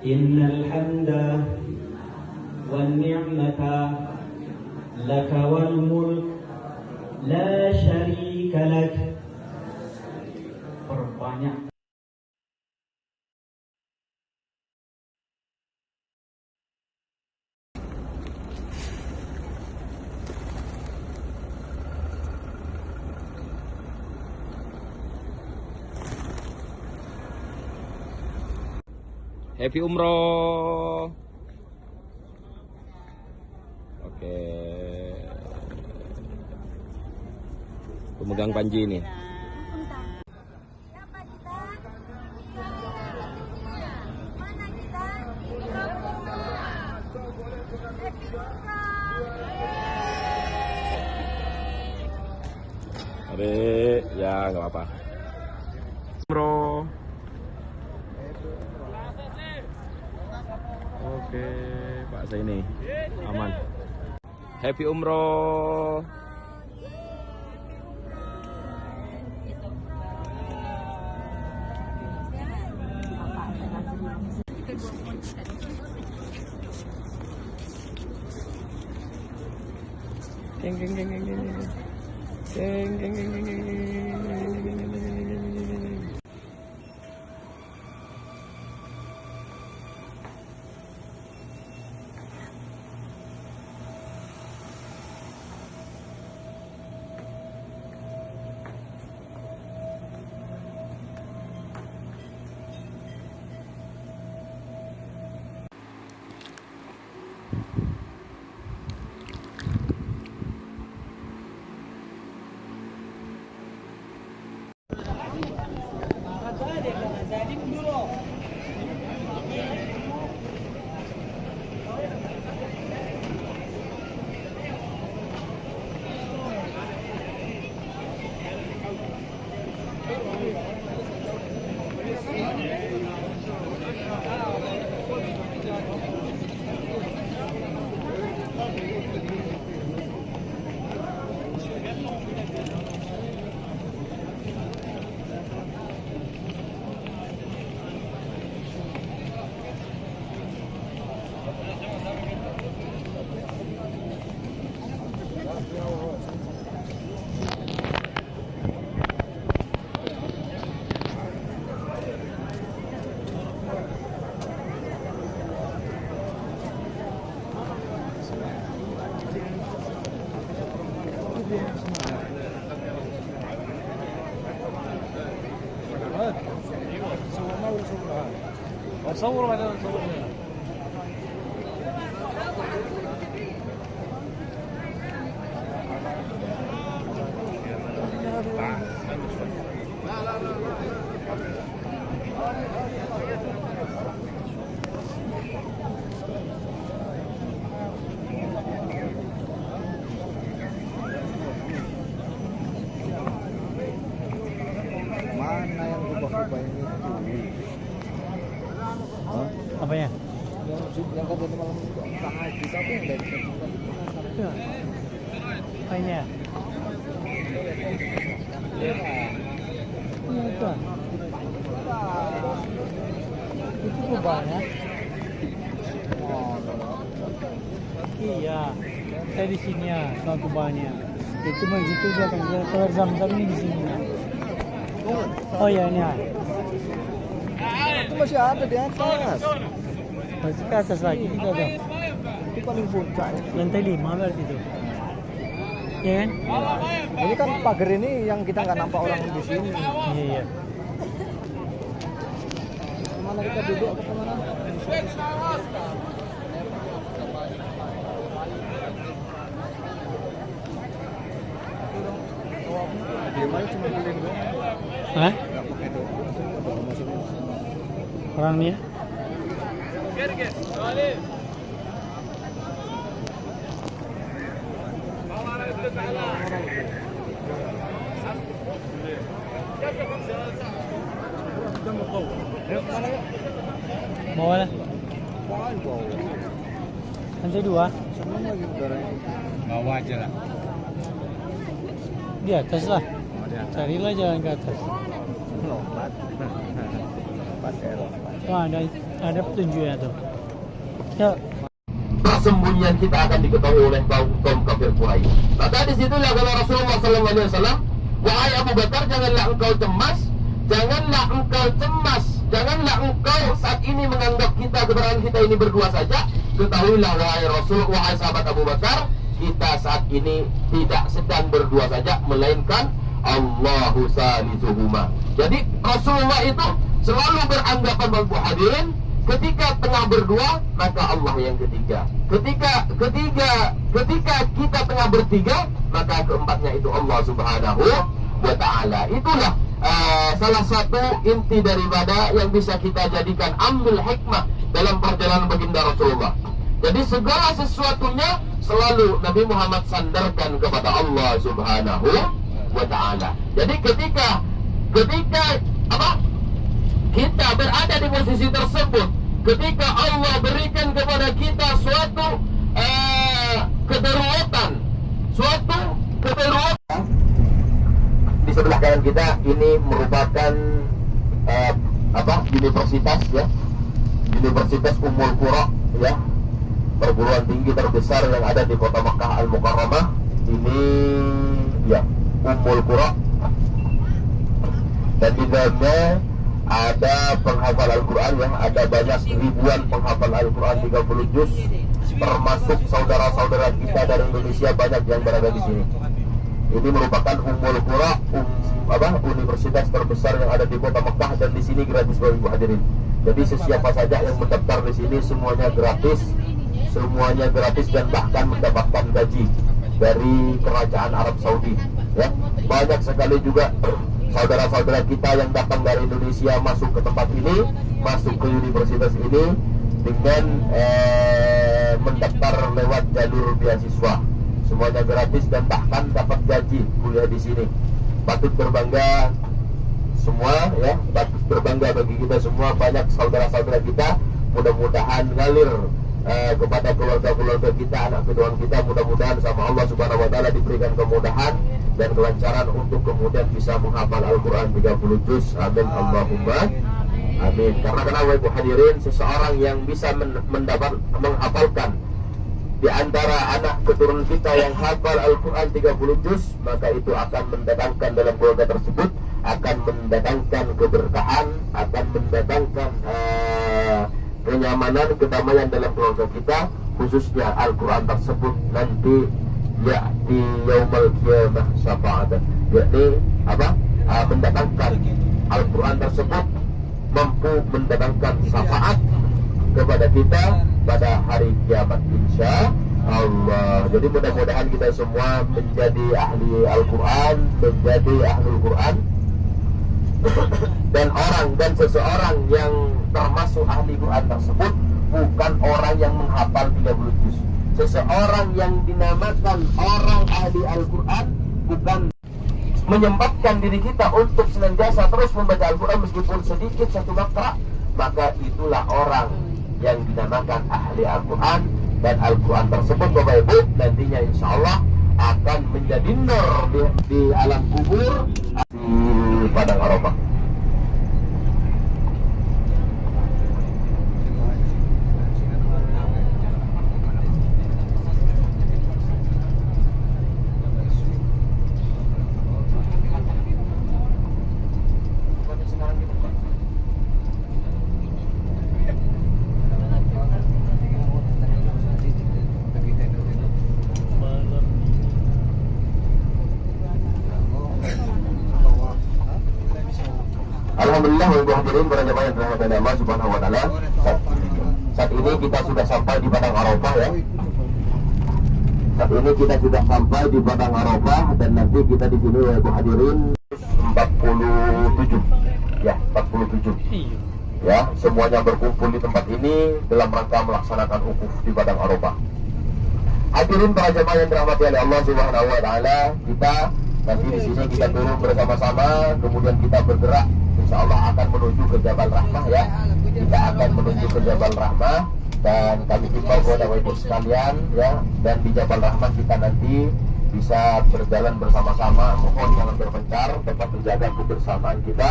Innal hamda wan ni'mata laka wal mulk la syarika lak. Perbanyak. Happy umroh. Oke. Pemegang panji ini. Siapa kita? Mana kita? Happy umroh. Adik, ya nggak apa-apa. Umroh. Oke, Pak Zaini, aman. Happy umroh. Geng geng geng geng geng geng geng geng geng geng geng. صور بعدين نصور هنا. Mana yang rubah-rubah ini? Apanya? Yang kata malam itu sangat juta tuh yang dari sini. Apanya? Ini itu. Itu kubahnya. Iya. Saya di sini ya, soal kubahnya. Itu begitu dia kan dia telur zam-zam ini di sini. Oh ya ini ya. Itu masih ada di atas. Masih ke atas lagi kita tuh. Itu paling puncak. Lantai 5 berarti itu. Ya kan? Ini kan pagar ini yang kita nggak nampak orang di sini. Iya iya. Kemana kita duduk atau kemana? Dia main cuma keliling doang. Hah? Nggak pakai doang. Orangnya? Bawa lah. Lantai 2. Senang lagi udaranya. Bawa aja lah. Di atas lah. Di atas. Carilah jalan ke atas. Lompat. Lompat ya lompat. Oh, ada petunjuknya tuh. Ya. Persembunyian kita akan diketahui oleh kaum kafir Quraisy. Maka disitulah kalau Rasulullah SAW, wahai Abu Bakar, janganlah engkau cemas, janganlah engkau saat ini menganggap keberadaan kita ini berdua saja. Ketahuilah wahai Rasul, wahai sahabat Abu Bakar, kita saat ini tidak sedang berdua saja, melainkan Allahu salisuhuma. Jadi Rasulullah itu selalu beranggapan, bangku hadirin, ketika tengah berdua, maka Allah yang ketiga. Ketika kita tengah bertiga, maka keempatnya itu Allah Subhanahu wa Ta'ala. Itulah salah satu inti daripada yang bisa kita jadikan ambil hikmah dalam perjalanan baginda Rasulullah. Jadi segala sesuatunya selalu Nabi Muhammad sandarkan kepada Allah Subhanahu wa Ta'ala. Jadi ketika kita berada di posisi tersebut, ketika Allah berikan kepada kita suatu kedaruratan, di sebelah kanan kita ini merupakan universitas ya, Universitas Ummul Qura ya, perguruan tinggi terbesar yang ada di kota Makkah Al-Mukarramah. Ini ya Ummul Qura, dan di dalamnya ada penghafal Al-Quran ya, ada banyak ribuan penghafal Al-Quran 30 juz, termasuk saudara-saudara kita dari Indonesia banyak yang berada di sini. Ini merupakan Ummul Qura, universitas terbesar yang ada di kota Mekah, dan di sini gratis bagi ibu hadirin. Jadi sesiapa saja yang mendaftar di sini semuanya gratis dan bahkan mendapatkan gaji dari kerajaan Arab Saudi. Ya, banyak sekali juga saudara-saudara kita yang datang dari Indonesia masuk ke tempat ini, masuk ke universitas ini dengan mendaftar lewat jalur beasiswa. Semuanya gratis dan bahkan dapat gaji kuliah di sini. Patut berbangga semua ya, patut berbangga bagi kita semua. Banyak saudara-saudara kita, mudah-mudahan ngalir kepada keluarga-keluarga kita, anak keturunan kita, mudah-mudahan sama Allah Subhanahu wa Ta'ala diberikan kemudahan dan kelancaran untuk kemudian bisa menghafal Al-Quran 30 juz. Amin Allahumma amin. Karena kenapa ibu hadirin, seseorang yang bisa menghafalkan di antara anak keturunan kita yang hafal Al-Quran 30 juz, maka itu akan mendatangkan dalam keluarga tersebut, akan mendatangkan keberkahan, akan mendatangkan kenyamanan, kedamaian dalam keluarga kita, khususnya Al-Quran tersebut nanti di yaumul qiyamah syafa'atan, yakni mendatangkan Al-Quran tersebut mampu mendatangkan syafaat kepada kita pada hari kiamat insya Allah. Jadi mudah-mudahan kita semua menjadi ahli Al-Quran, menjadi ahlul Quran, dan seseorang yang termasuk ahli Quran tersebut bukan orang yang menghafal 30 juz. Seseorang yang dinamakan orang ahli Al-Quran bukan menyempatkan diri kita untuk senantiasa terus membaca Al-Quran meskipun sedikit satu makra, maka itulah orang yang dinamakan ahli Al-Quran. Dan Al-Quran tersebut Bapak Ibu nantinya insya Allah akan menjadi nur di alam kubur di Padang Arafah. Alhamdulillah ibu hadirin para jemaah yang dirahmati Allah Subhanahu wa Ta'ala. Saat ini kita sudah sampai di Padang Arafah ya. Saat ini kita sudah sampai di Padang Arafah, dan nanti kita di sini ibu hadirin 47 ya, 47 ya, semuanya berkumpul di tempat ini dalam rangka melaksanakan wukuf di Padang Arafah. Hadirin para jemaah yang dirahmati oleh Allah Subhanahu wa Ta'ala, kita nanti di sini kita turun bersama-sama, kemudian kita bergerak insya Allah akan menuju ke Jabal Rahmah ya. Kita akan menuju ke Jabal Rahmah, dan kami himbau kepada ibu sekalian ya, dan di Jabal Rahmah kita nanti bisa berjalan bersama-sama. Mohon jangan berpencar, tetap menjaga kebersamaan kita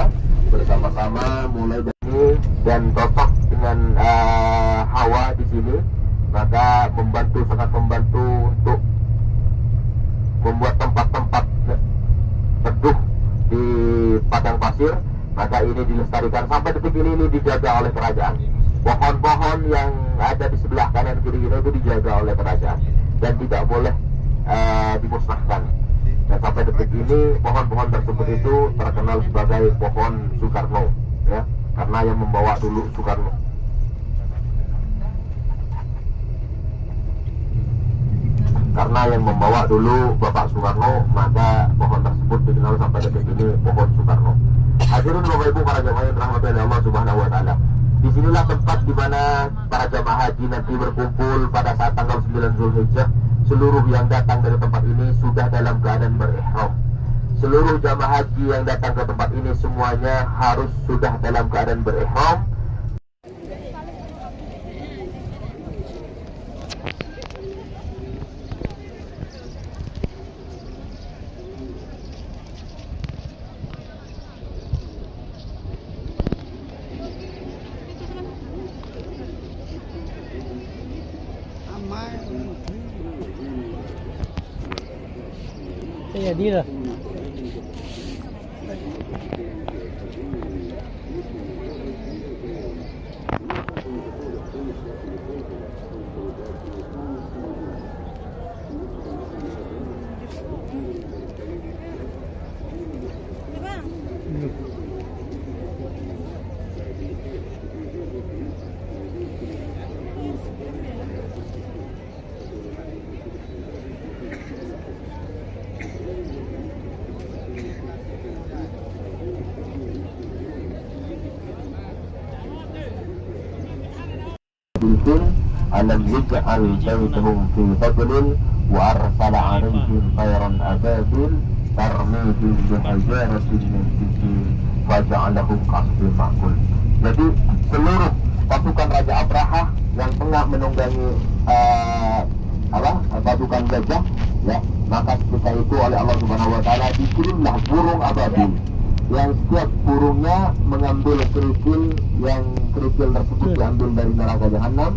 bersama-sama mulai dari dan cocok dengan hawa di sini, maka sangat membantu untuk membuat tempat-tempat teduh di padang pasir. Maka ini dilestarikan sampai detik ini dijaga oleh kerajaan. Pohon-pohon yang ada di sebelah kanan kiri ini itu dijaga oleh kerajaan dan tidak boleh dimusnahkan. Dan sampai detik ini pohon-pohon tersebut itu terkenal sebagai pohon Soekarno, ya, karena yang membawa dulu Soekarno. Karena yang membawa dulu Bapak Soekarno, maka pohon tersebut dikenal sampai detik ini pohon Soekarno. Hadirin Bapak Ibu para jamaah yang dirahmati oleh Allah Subhanahu wa taala. Disinilah tempat di mana para jamaah haji nanti berkumpul pada saat tanggal 9 Zulhijjah. Seluruh yang datang dari tempat ini sudah dalam keadaan berihram. Seluruh jamaah haji yang datang ke tempat ini semuanya harus sudah dalam keadaan berihram. Jadi lah. Alam yaj'al baitahum fi fadlin wa arsala 'alaihim tayran ababil tarmihim bihajaratin min sijil faja'alahum ka'asfin ma'kul. Jadi seluruh pasukan Raja Abraha yang tengah menunggangi pasukan gajah, ya, maka ketika itu oleh Allah Subhanahu wa taala dikirimlah burung ababil yang setiap burungnya mengambil kerikil, yang kerikil tersebut diambil dari neraka jahanam.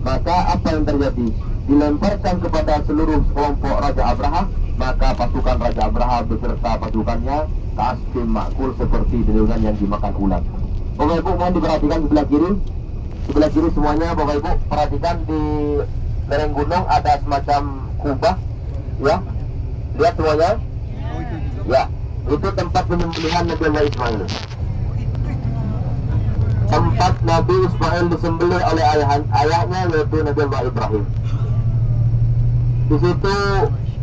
Maka apa yang terjadi? Dilemparkan kepada seluruh kelompok Raja Abraha, maka pasukan Raja Abraha beserta pasukannya ka'asfin ma'kul, seperti dedaunan yang dimakan ulat. Bapak Ibu mohon diperhatikan sebelah kiri. Sebelah kiri semuanya Bapak Ibu perhatikan, di lereng gunung ada semacam kubah, ya. Lihat semuanya. Ya, itu tempat penyembelihan Nabi Allah Ismail. Tempat Nabi Ismail disembelih oleh ayahnya, yaitu Nabi Allah Ibrahim. Di situ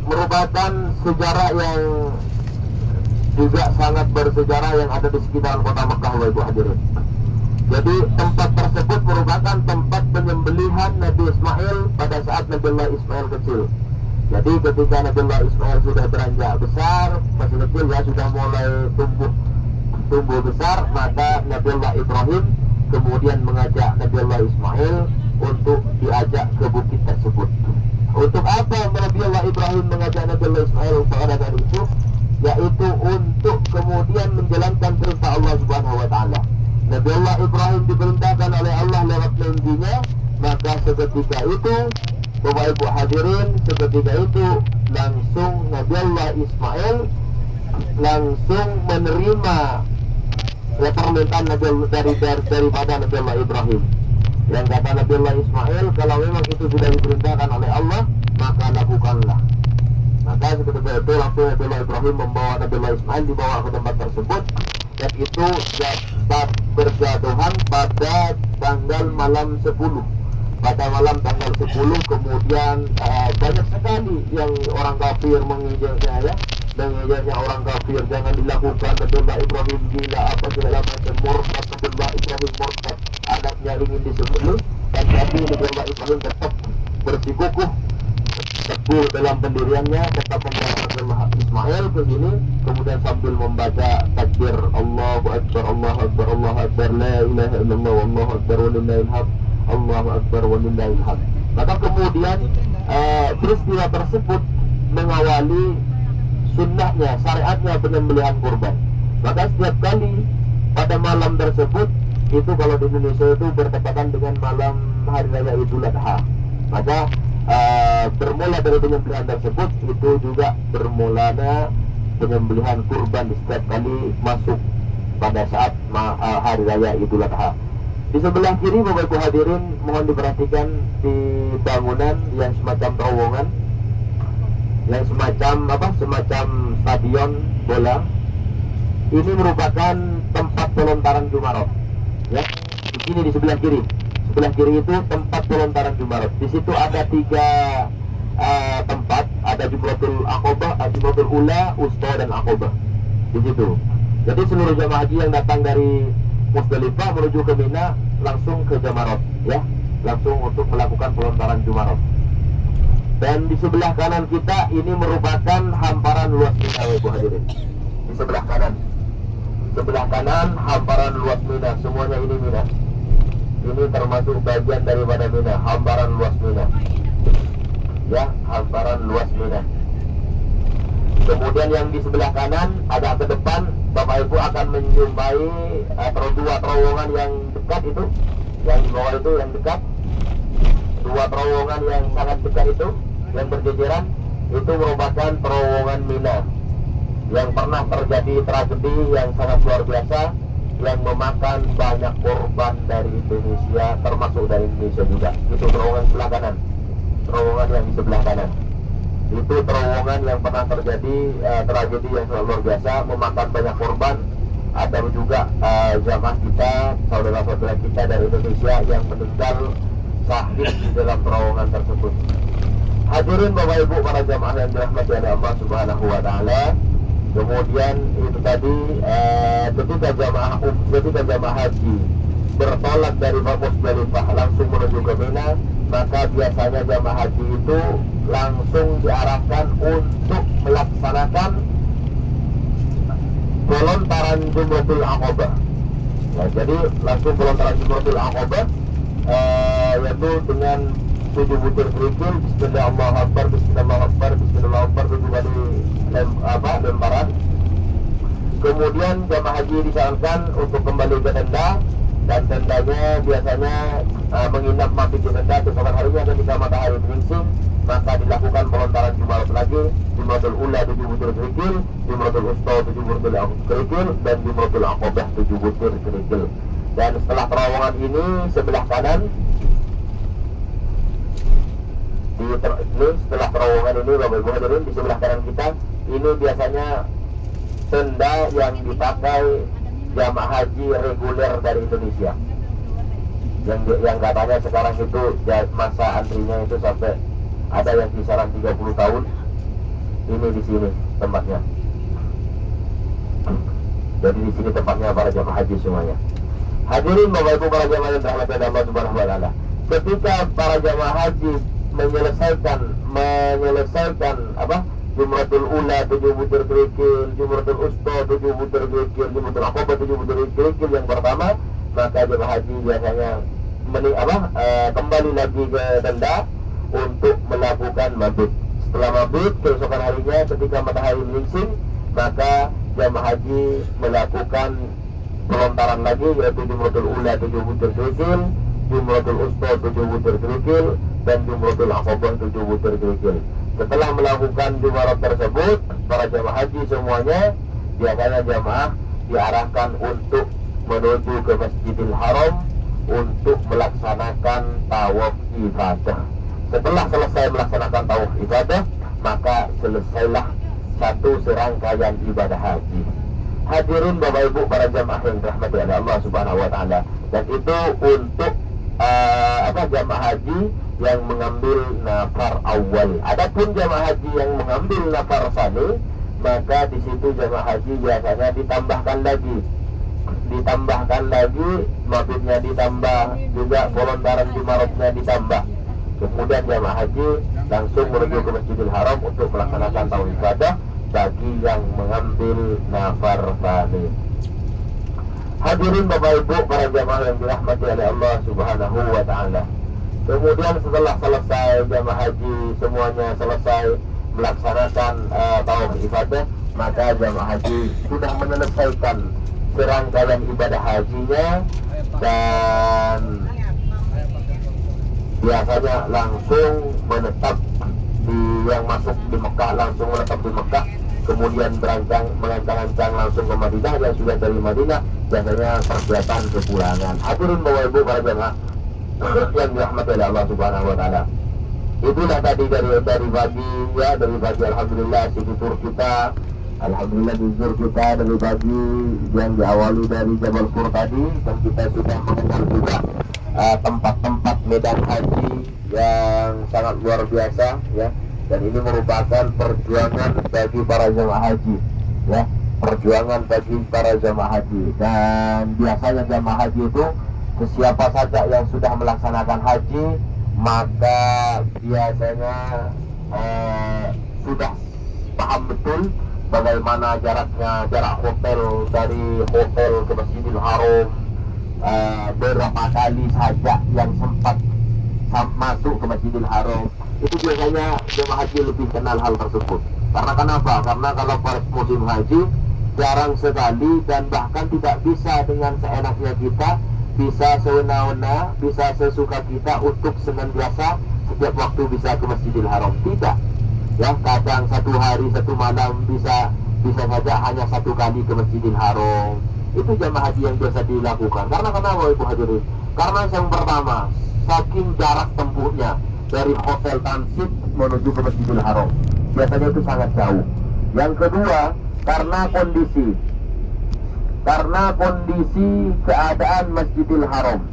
merupakan sejarah yang juga sangat bersejarah yang ada di sekitar kota Mekah, Bapak Ibu hadirin. Jadi tempat tersebut merupakan tempat penyembelihan Nabi Ismail pada saat Nabi Allah Ismail kecil. Jadi ketika Nabi Allah Ismail sudah beranjak besar, masih kecil ya, sudah mulai tumbuh besar, maka Nabi Allah Ibrahim kemudian mengajak Nabi Allah Ismail untuk diajak ke bukit tersebut. Untuk apa Nabi Allah Ibrahim mengajak Nabi Allah Ismail pada saat itu? Yaitu untuk kemudian menjalankan perintah Allah Subhanahu wa taala. Nabi Allah Ibrahim diperintahkan oleh Allah lewat mimpinya, maka seketika itu Bapak Ibu hadirin, seketika itu langsung Nabi Allah Ismail langsung menerima permintaan daripada Nabi Allah Ibrahim. Yang kata Nabi Allah Ismail, kalau memang itu sudah diperintahkan oleh Allah, maka lakukanlah. Maka seketika itu langsung Nabi Allah Ibrahim membawa Nabi Allah Ismail, dibawa ke tempat tersebut, dan itu berjatuhan pada tanggal malam 10. Pada malam tanggal 10 kemudian banyak sekali yang orang kafir menginjaknya, ya, menginjaknya orang kafir, jangan dilakukan, Nabi Allah Ibrahim gila, apa segala macam, murtad, Nabi Allah Ibrahim murtad, anaknya ingin disembelih, dan tapi Nabi Allah Ibrahim tetap bersikukuh teguh dalam pendiriannya, tetap membawa Nabi Allah Ismail ke sini, kemudian sambil membaca takbir Allahu Akbar, Allahu Akbar, Allahu Akbar, la ilaha illallah, Allahu Akbar, walillahil hamd, Allahu Akbar, walillahil hamd. Maka kemudian peristiwa tersebut mengawali sunnahnya, syariatnya penyembelihan kurban. Maka setiap kali pada malam tersebut itu kalau di Indonesia itu bertepatan dengan malam hari raya Idul Adha. Maka bermula dari penyembelihan tersebut itu juga bermulanya penyembelihan kurban di setiap kali masuk pada saat hari raya Idul Adha. Di sebelah kiri Bapak Ibu hadirin mohon diperhatikan di bangunan yang semacam terowongan, yang semacam stadion bola. Ini merupakan tempat pelontaran Jumarat. Ya, di sini di sebelah kiri itu tempat pelontaran Jumarat. Di situ ada 3 tempat, ada Jumratul Aqabah, Jumratul Ula, Usta dan Aqabah. Di situ. Jadi seluruh jamaah haji yang datang dari Musdalifah menuju ke Mina langsung ke Jamarat, ya, langsung untuk melakukan pelontaran Jumarat. Dan di sebelah kanan kita ini merupakan hamparan luas Mina, Ibu hadirin. Di sebelah kanan hamparan luas Mina, semuanya ini Mina. Ini termasuk bagian daripada Mina, hamparan luas Mina. Ya, hamparan luas Mina. Kemudian yang di sebelah kanan agak ke depan Bapak Ibu akan menjumpai dua terowongan yang dekat itu, yang di bawah itu yang dekat, 2 terowongan yang sangat dekat itu, yang berjejeran, itu merupakan terowongan Mina yang pernah terjadi tragedi yang sangat luar biasa yang memakan banyak korban dari Indonesia, termasuk dari Indonesia juga. Itu terowongan sebelah kanan, terowongan yang di sebelah kanan. Itu terowongan yang pernah terjadi tragedi yang sangat luar biasa, memakan banyak korban. Ada juga jamaah kita, saudara-saudara kita dari Indonesia yang meninggal syahid di dalam terowongan tersebut. Hadirin Bapak Ibu para jamaah yang dirahmati oleh Allah Subhanahu wa taala. Kemudian itu tadi ketika jamaah haji bertolak dari Musdalifah langsung menuju ke Mina, maka biasanya jamaah haji itu langsung diarahkan untuk melaksanakan pelontaran Jumratul Aqabah. Nah, jadi langsung pelontaran Jumratul Aqabah yaitu dengan 7 butir kerikil, Bismillah Allahu Akbar, Bismillah Allahu Akbar, Bismillah Allahu Akbar, 7 kali lemparan. Kemudian jamaah haji disarankan untuk kembali ke tenda, dan tendanya biasanya menginap mampir di tenda keesokan harinya ketika matahari menyingsing, maka dilakukan pelontaran Jumarat lagi, Jumratul Ula 7 butir kerikil, Jumratul Usta 7 butir kerikil, dan Jumratul Aqabah 7 butir kerikil. Dan setelah terowongan ini sebelah kanan, setelah terowongan ini Bapak Ibu hadirin, di sebelah kanan kita ini biasanya tenda yang dipakai jamaah haji reguler dari Indonesia, yang katanya sekarang itu masa antrinya itu sampai ada yang kisaran 30 tahun. Ini di sini tempatnya. Jadi di sini tempatnya para jamaah haji semuanya. Hadirin Bapak Ibu para jamaah yang dirahmati Allah Subhanahu wa taala. Ketika para jamaah haji menyelesaikan Jumratul Ula 7 butir kerikil, Jumratul Usta 7 butir kerikil, Jumratul Aqabah 7 butir kerikil yang pertama, maka jemaah haji biasanya kembali lagi ke tenda untuk melakukan mabit. Setelah mabit keesokan harinya ketika matahari menyingsing, maka jemaah haji melakukan pelontaran lagi, yaitu Jumratul Ula 7 butir kerikil, Jumratul Usta 7 butir kerikil, dan Jumratul Aqabah 7 butir kerikil. Setelah melakukan Jumarat tersebut, para jamaah haji semuanya biasanya jamaah diarahkan untuk menuju ke Masjidil Haram untuk melaksanakan tawaf ibadah. Setelah selesai melaksanakan tawaf ibadah, maka selesailah satu serangkaian ibadah haji. Hadirin Bapak Ibu para jamaah yang dirahmati oleh Allah Subhanahu wa taala. Dan itu untuk jamaah haji yang mengambil nafar awal. Adapun jamaah haji yang mengambil nafar tsani, maka di situ jamaah haji biasanya ditambahkan lagi, mabitnya ditambah, juga pelontaran Jumaratnya ditambah. Kemudian jamaah haji langsung menuju ke Masjidil Haram untuk melaksanakan tawaf ibadah bagi yang mengambil nafar tsani. Hadirin Bapak Ibu para jamaah yang dirahmati oleh Allah Subhanahu wa taala. Kemudian setelah selesai jamaah haji semuanya selesai melaksanakan tawaf ibadah, maka jamaah haji sudah menyelesaikan serangkaian ibadah hajinya, dan biasanya langsung menetap di yang masuk di Mekah, langsung menetap di Mekah, kemudian mengancang-ancang langsung ke Madinah. Yang sudah dari Madinah biasanya persiapan kepulangan. Hadirin Bapak Ibu para jemaah yang dirahmati oleh Allah Subhanahu wa taala. Itulah tadi dari pagi ya, dari pagi alhamdulillah tur kita. Alhamdulillah tur kita dari pagi yang diawali dari Jabal Qur tadi, dan kita sudah mengenal juga tempat-tempat medan haji yang sangat luar biasa ya. Dan ini merupakan perjuangan bagi para jemaah haji ya, perjuangan bagi para jemaah haji. Dan biasanya jemaah haji itu siapa saja yang sudah melaksanakan haji, maka biasanya sudah paham betul bagaimana jarak hotel dari hotel ke Masjidil Haram. Berapa kali saja yang sempat masuk ke Masjidil Haram, itu biasanya jemaah haji lebih kenal hal tersebut. Karena kenapa? Karena kalau pas musim haji jarang sekali, dan bahkan tidak bisa dengan seenaknya kita, bisa sewena-wena, bisa sesuka kita untuk senantiasa setiap waktu bisa ke Masjidil Haram. Tidak ya, kadang satu hari satu malam bisa saja hanya satu kali ke Masjidil Haram. Itu jamaah haji yang biasa dilakukan. Karena kenapa Ibu hadirin? Karena yang pertama, saking jarak tempuhnya dari hotel transit menuju ke Masjidil Haram, biasanya itu sangat jauh. Yang kedua, karena kondisi keadaan Masjidil Haram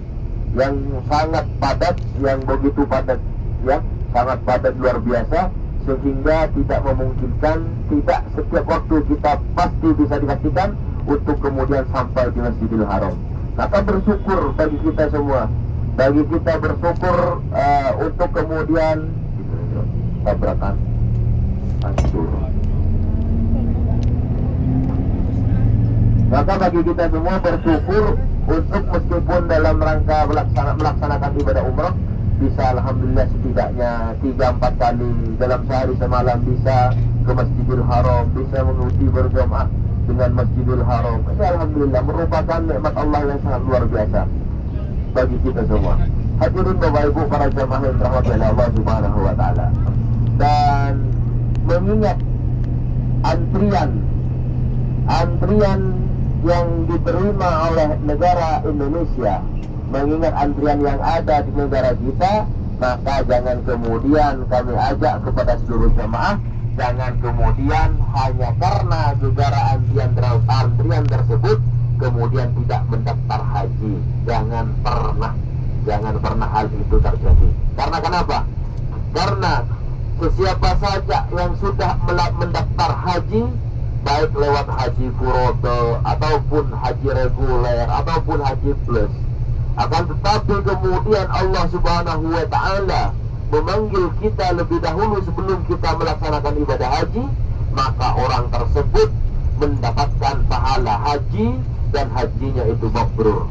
yang sangat padat, yang begitu padat ya, sangat padat luar biasa, sehingga tidak memungkinkan, tidak setiap waktu kita pasti bisa dipastikan untuk kemudian sampai di Masjidil Haram. Maka bersyukur bagi kita semua, bagi kita bersyukur untuk kemudian tabrakan hancur. Maka bagi kita semua bersyukur untuk meskipun dalam rangka melaksanakan ibadah umrah bisa alhamdulillah setidaknya 3-4 kali dalam sehari semalam bisa ke Masjidil Haram, bisa mengikuti berjamaah dengan Masjidil Haram. Ini alhamdulillah merupakan nikmat Allah yang sangat luar biasa bagi kita semua. Hadirin Bapak Ibu para jamaah yang dirahmati oleh Allah Subhanahu wa taala. Dan mengingat antrian yang diterima oleh negara Indonesia, mengingat antrian yang ada di negara kita, maka jangan kemudian kami ajak kepada seluruh jamaah, jangan kemudian hanya karena negara antrian tersebut kemudian tidak mendaftar haji. Jangan pernah hal itu terjadi. Karena kenapa? Karena siapa saja yang sudah mendaftar haji, baik lewat haji furodo ataupun haji reguler ataupun haji plus, akan tetapi kemudian Allah Subhanahu wa ta'ala memanggil kita lebih dahulu sebelum kita melaksanakan ibadah haji, maka orang tersebut mendapatkan pahala haji dan hajinya itu mabrur.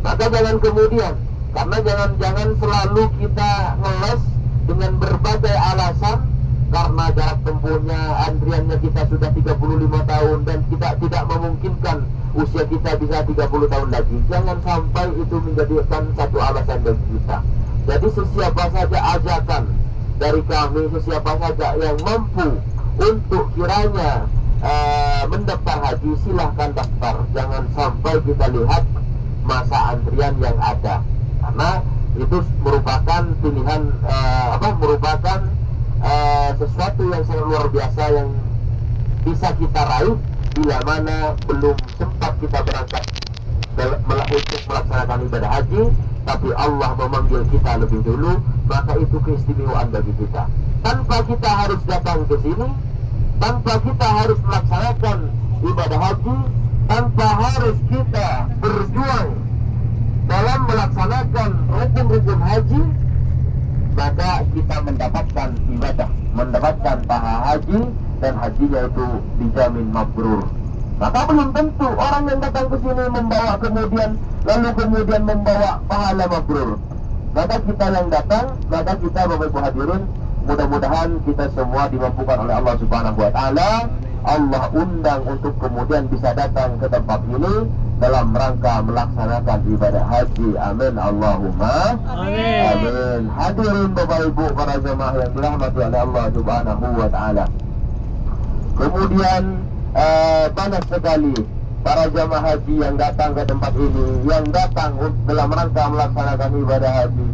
Maka jangan kemudian, karena jangan selalu kita ngeles dengan berbagai alasan, karena jarak tempuhnya antriannya kita sudah 35 tahun dan kita tidak memungkinkan usia kita bisa 30 tahun lagi. Jangan sampai itu menjadikan satu alasan bagi kita. Jadi sesiapa saja ajakan dari kami, sesiapa saja yang mampu untuk kiranya mendaftar haji, silahkan daftar. Jangan sampai kita lihat masa antrian yang ada, karena itu merupakan pilihan merupakan sesuatu yang sangat luar biasa yang bisa kita raih bila mana belum sempat kita berangkat untuk melaksanakan ibadah haji, tapi Allah memanggil kita lebih dulu, maka itu keistimewaan bagi kita. Tanpa kita harus datang ke sini, tanpa kita harus melaksanakan ibadah haji, tanpa harus kita berjuang dalam melaksanakan rukun-rukun haji, maka kita mendapatkan ibadah, mendapatkan pahala haji, dan hajinya itu dijamin mabrur. Maka belum tentu orang yang datang ke sini membawa kemudian membawa pahala mabrur. Maka kita yang datang, maka kita Bapak Ibu hadirin, mudah-mudahan kita semua dimampukan oleh Allah Subhanahu wa taala Allah undang untuk kemudian bisa datang ke tempat ini dalam rangka melaksanakan ibadah haji. Amin Allahumma amin. Hadirin Bapak Ibu para jemaah yang dirahmati oleh Allah Subhanahu wa taala. Kemudian banyak sekali para jemaah haji yang datang ke tempat ini, yang datang dalam rangka melaksanakan ibadah haji.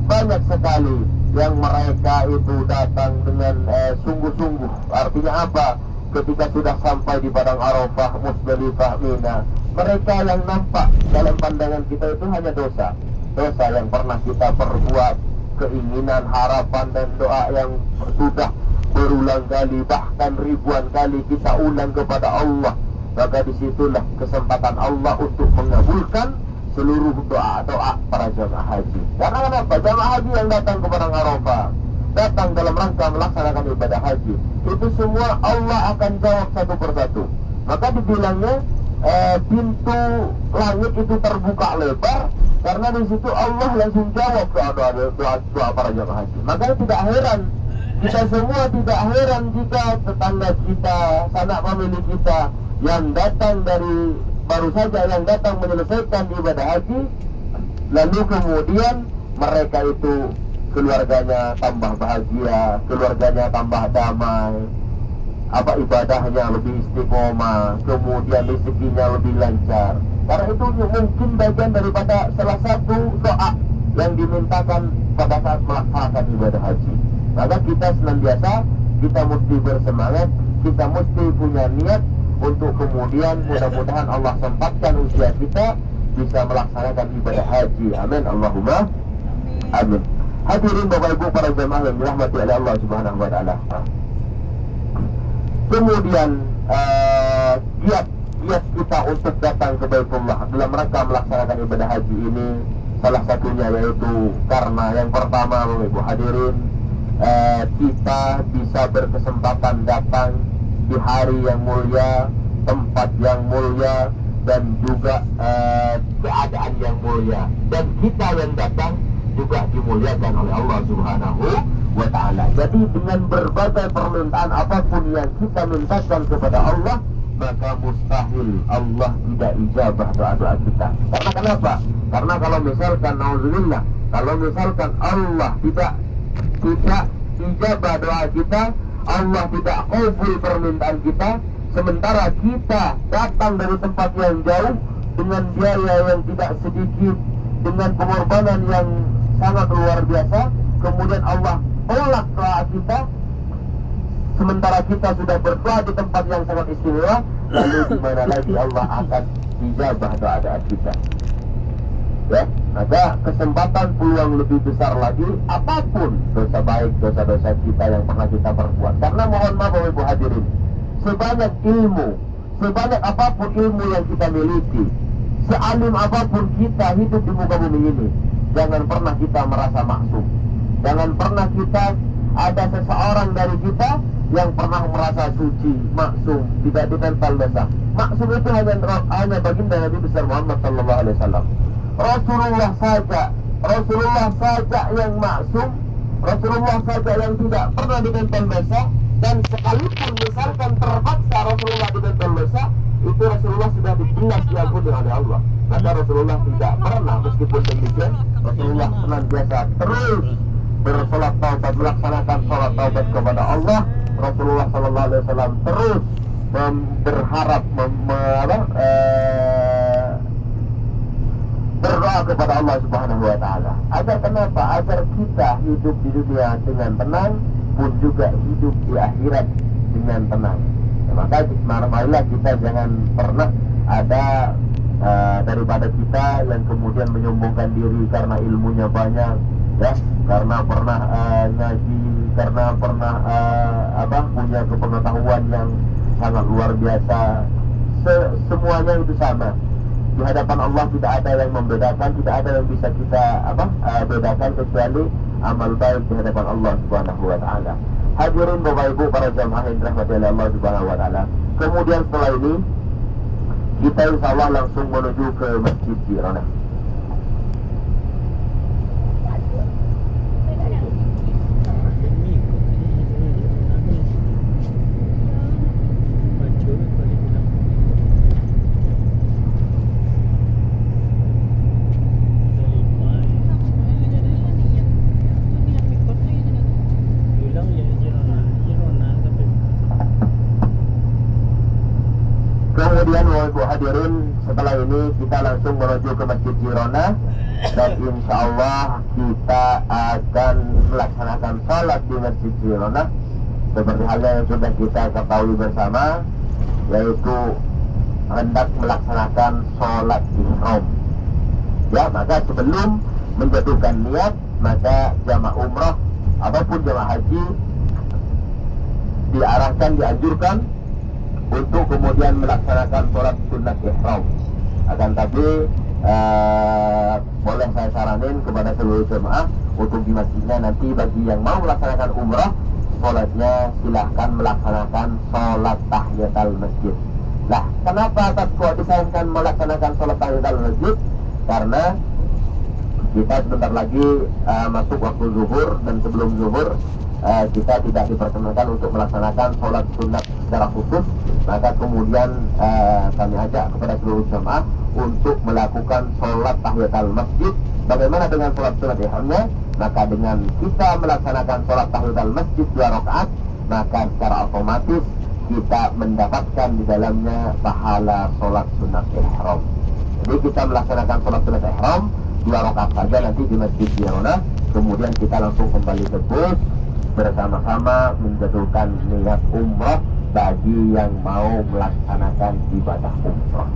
Banyak sekali yang mereka itu datang dengan sungguh-sungguh. Artinya apa? Ketika sudah sampai di padang Arafah, Musdalifah, Mina, mereka yang nampak dalam pandangan kita itu hanya dosa. Dosa yang pernah kita perbuat, keinginan, harapan dan doa yang sudah berulang kali, bahkan ribuan kali kita ulang kepada Allah. Maka disitulah kesempatan Allah untuk mengabulkan seluruh doa-doa para jamaah haji. Karena kenapa? Jamaah haji yang datang ke padang Arafah, datang dalam rangka melaksanakan ibadah haji, itu semua Allah akan jawab satu persatu. Maka dibilangnya pintu langit itu terbuka lebar, karena di situ Allah langsung jawab doa para jamaah haji. Maka tidak heran, kita semua tidak heran jika tetangga kita, sanak famili kita yang datang dari baru saja yang datang menyelesaikan ibadah haji, lalu kemudian mereka itu keluarganya tambah bahagia, keluarganya tambah damai, ibadahnya lebih istiqomah, kemudian rezekinya lebih lancar. Karena itu mungkin bagian daripada salah satu doa yang dimintakan pada saat melaksanakan ibadah haji. Maka kita senantiasa, kita mesti bersemangat, kita mesti punya niat untuk kemudian mudah-mudahan Allah sempatkan usia kita bisa melaksanakan ibadah haji. Amin Allahumma amin. Hadirin Bapak Ibu para jemaah yang dirahmati oleh Allah Subhanahu wa taala. Kemudian giat kita untuk datang ke Baitullah dalam rangka melaksanakan ibadah haji ini salah satunya yaitu karena yang pertama Bapak Ibu hadirin, kita bisa berkesempatan datang di hari yang mulia, tempat yang mulia, dan juga keadaan yang mulia, dan kita yang datang juga dimuliakan oleh Allah Subhanahu wa ta'ala. Jadi dengan berbagai permintaan apapun yang kita mintakan kepada Allah, maka mustahil Allah tidak ijabah doa-doa kita. Karena kenapa? Karena kalau misalkan na'udzubillah, kalau misalkan Allah tidak ijabah doa kita, Allah tidak kabul permintaan kita, sementara kita datang dari tempat yang jauh dengan biaya yang tidak sedikit, dengan pengorbanan yang sangat luar biasa, kemudian Allah tolak doa kita, sementara kita sudah berdoa di tempat yang sangat istimewa, lalu di mana lagi Allah akan ijabah doa-doa kita? Ya, maka kesempatan peluang lebih besar lagi apapun dosa baik, dosa-dosa kita yang pernah kita perbuat. Karena mohon maaf Bapak Ibu hadirin, sebanyak ilmu, sebanyak apapun ilmu yang kita miliki, sealim apapun kita hidup di muka bumi ini, jangan pernah kita merasa maksum. Jangan pernah kita ada seseorang dari kita yang pernah merasa suci, maksum, tidak ditempel dosa. Maksum itu hanya baginda Nabi besar Muhammad sallallahu alaihi wasallam. Rasulullah saja yang maksum, Rasulullah saja yang tidak pernah ditempel dosa, dan sekalipun misalkan terpaksa Rasulullah ditempel dosa, itu Rasulullah sudah jelas diampuni oleh Allah. Maka Rasulullah tidak pernah, meskipun demikian, Rasulullah senantiasa terus bersolat taubat, melaksanakan solat taubat kepada Allah. Rasulullah sallallahu alaihi wasallam terus berharap berdoa kepada Allah Subhanahu wa taala. Agar kenapa? Agar kita hidup di dunia dengan tenang, pun juga hidup di akhirat dengan tenang. Ya, maka marilah kita jangan pernah ada daripada kita yang kemudian menyombongkan diri karena ilmunya banyak, ya, karena pernah ngaji, karena pernah punya kepengetahuan yang sangat luar biasa. Semuanya itu sama di hadapan Allah, tidak ada yang membedakan, tidak ada yang bisa kita bedakan kecuali amal baik di hadapan Allah Subhanahu wa taala. Hadirin Bapak Ibu para jamaah yang dirahmati oleh Allah Subhanahu wa taala. Kemudian setelah ini kita insyaallah langsung menuju ke Masjid Jiranah. Ibu hadirin, setelah ini kita langsung menuju ke Masjid Jirona, dan insya Allah kita akan melaksanakan sholat di Masjid Jirona seperti halnya yang sudah kita ketahui bersama, yaitu hendak melaksanakan sholat ihram. Ya, maka sebelum menjatuhkan niat, maka jamaah umrah ataupun jamaah haji dianjurkan untuk kemudian melaksanakan sholat sunat ihram. Akan tapi boleh saya saranin kepada seluruh jemaah untuk di masjidnya nanti bagi yang mau melaksanakan umrah, sholatnya silahkan melaksanakan sholat tahiyatul masjid. Nah, kenapa kok disarankan melaksanakan sholat tahiyatul masjid? Karena kita sebentar lagi masuk waktu zuhur, dan sebelum zuhur kita tidak diperkenankan untuk melaksanakan sholat sunat secara khusus. Maka kemudian kami ajak kepada seluruh jemaah untuk melakukan sholat tahiyatul masjid. Bagaimana dengan sholat sunat ihramnya? Maka dengan kita melaksanakan sholat tahiyatul masjid 2 rakaat, maka secara otomatis kita mendapatkan di dalamnya pahala sholat sunat ihram. Jadi kita melaksanakan sholat sunat ihram 2 rakaat saja nanti di Masjid Jirona, kemudian kita langsung kembali ke bus bersama-sama menjatuhkan niat umrah bagi yang mau melaksanakan ibadah umrah.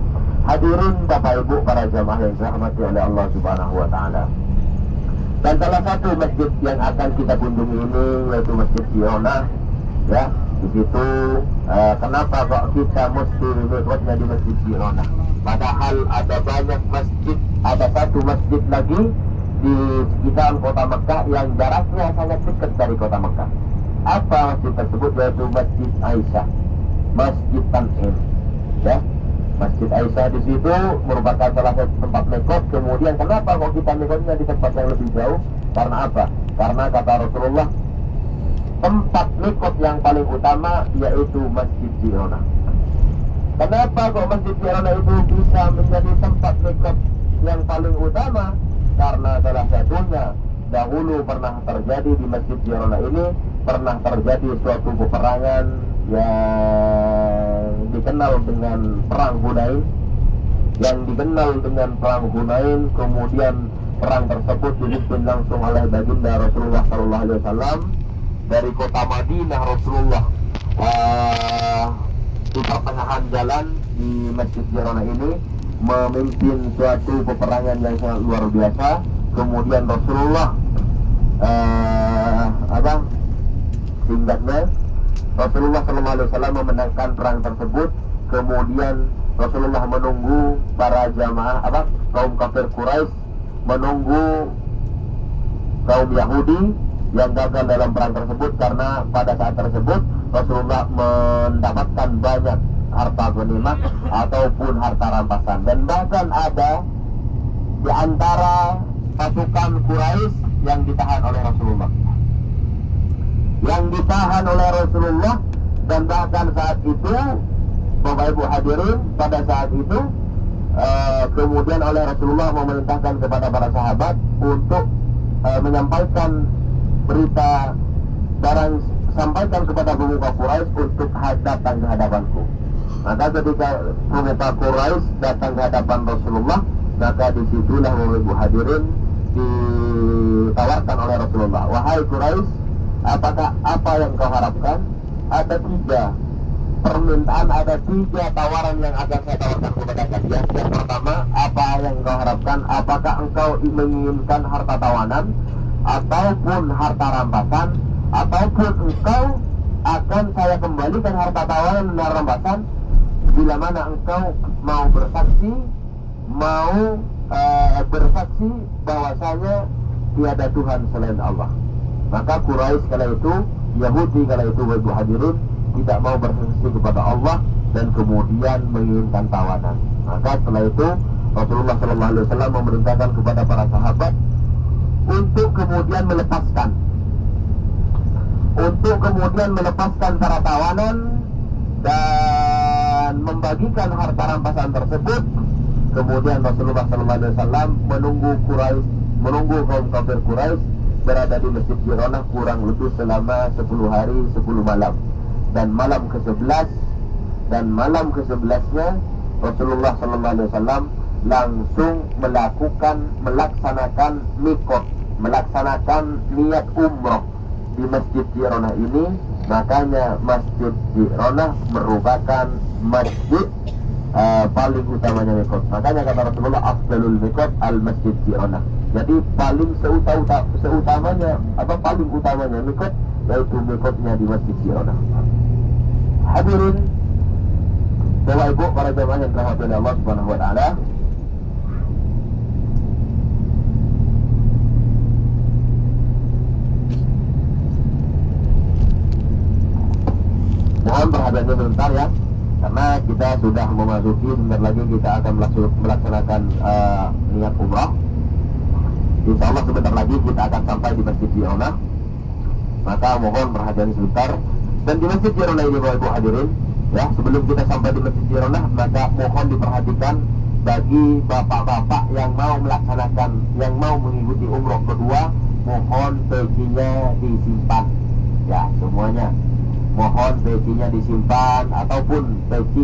Hadirin Bapak Ibu para jamaah yang dirahmati oleh Allah Subhanahu wa taala. Dan salah satu masjid yang akan kita kunjungi ini yaitu Masjid Jirona. Ya, di situ kenapa kok kita mesti mikotnya di Masjid Jirona? Padahal ada banyak masjid, ada satu masjid lagi di sekitar kota Mekah yang jaraknya sangat dekat dari kota Mekah. Apa masjid tersebut? Yaitu Masjid Aisyah, Masjid Tan'im. Ya, Masjid Aisyah di situ merupakan salah satu tempat mikot. Kemudian kenapa kok kita mikotnya di tempat yang lebih jauh? Karena apa? Karena kata Rasulullah, tempat mikot yang paling utama yaitu Masjid Jirona. Kenapa kok Masjid Jirona itu bisa menjadi tempat mikot yang paling utama? Karena salah satunya dahulu pernah terjadi di Masjid Jirona ini, pernah terjadi suatu peperangan yang dikenal dengan Perang Hunain. Kemudian perang tersebut dipimpin langsung oleh baginda Rasulullah SAW dari kota Madinah. Rasulullah di pertengahan jalan di Masjid Jirona ini memimpin suatu peperangan yang sangat luar biasa. Kemudian Rasulullah singkatnya Rasulullah SAW memenangkan perang tersebut. Kemudian Rasulullah menunggu para jamaah kaum kafir Quraisy, menunggu kaum Yahudi yang gagal dalam perang tersebut, karena pada saat tersebut Rasulullah mendapatkan banyak harta ghanimah ataupun harta rampasan, dan bahkan ada di antara pasukan Quraisy yang ditahan oleh Rasulullah, dan bahkan saat itu Bapak Ibu hadirin, pada saat itu kemudian oleh Rasulullah memerintahkan kepada para sahabat untuk menyampaikan berita, sampaikan kepada pemuka Quraisy untuk datang ke hadapanku. Maka ketika pemuka Quraisy datang ke hadapan Rasulullah, maka disitulah Bapak Ibu hadirin ditawarkan oleh Rasulullah, wahai Quraisy, apakah apa yang kau harapkan? Ada 3 permintaan, ada 3 tawaran yang akan saya tawarkan kepada kalian. Yang pertama, apa yang kau harapkan? Apakah engkau menginginkan harta tawanan ataupun harta rampasan, ataupun engkau akan saya kembalikan harta tawanan dan rampasan bila mana engkau mau bersaksi bahwasanya tiada Tuhan selain Allah. Maka Quraisy kala itu, Yahudi kala itu, Bapak hadirin, tidak mau bersaksi kepada Allah dan kemudian menginginkan tawanan. Maka setelah itu Rasulullah SAW memerintahkan kepada para sahabat untuk kemudian melepaskan para tawanan dan membagikan harta rampasan tersebut. Kemudian Rasulullah SAW menunggu kaum kafir Quraisy berada di Masjid Jirona kurang lebih selama 10 hari 10 malam. Dan malam ke-11-nya Rasulullah SAW langsung melaksanakan mikot, melaksanakan niat umroh di Masjid Ji'ronah ini. Makanya Masjid Ji'ronah merupakan masjid paling utamanya mikot. Makanya kata Rasulullah, afdalul mikot al Masjid Ji'ronah. Jadi paling seutamanya paling utamanya mikot yaitu mikotnya di Masjid Ji'ronah. Hadirin Bapak Ibu para jemaah yang dirahmati oleh Allah Subhanahu wa taala. Mohon perhatiannya sebentar ya, karena kita sudah memasuki, sebentar lagi kita akan melaksanakan niat umrah. Insya Allah sebentar lagi kita akan sampai di Masjid Ji'ronah. Maka mohon perhatian sebentar. Dan di Masjid Ji'ronah ini Bapak Ibu hadirin, ya, sebelum kita sampai di Masjid Ji'ronah, maka mohon diperhatikan bagi bapak-bapak yang mau melaksanakan, yang mau mengikuti umroh kedua, mohon pecinya disimpan. Ya, semuanya mohon pecinya disimpan, ataupun peci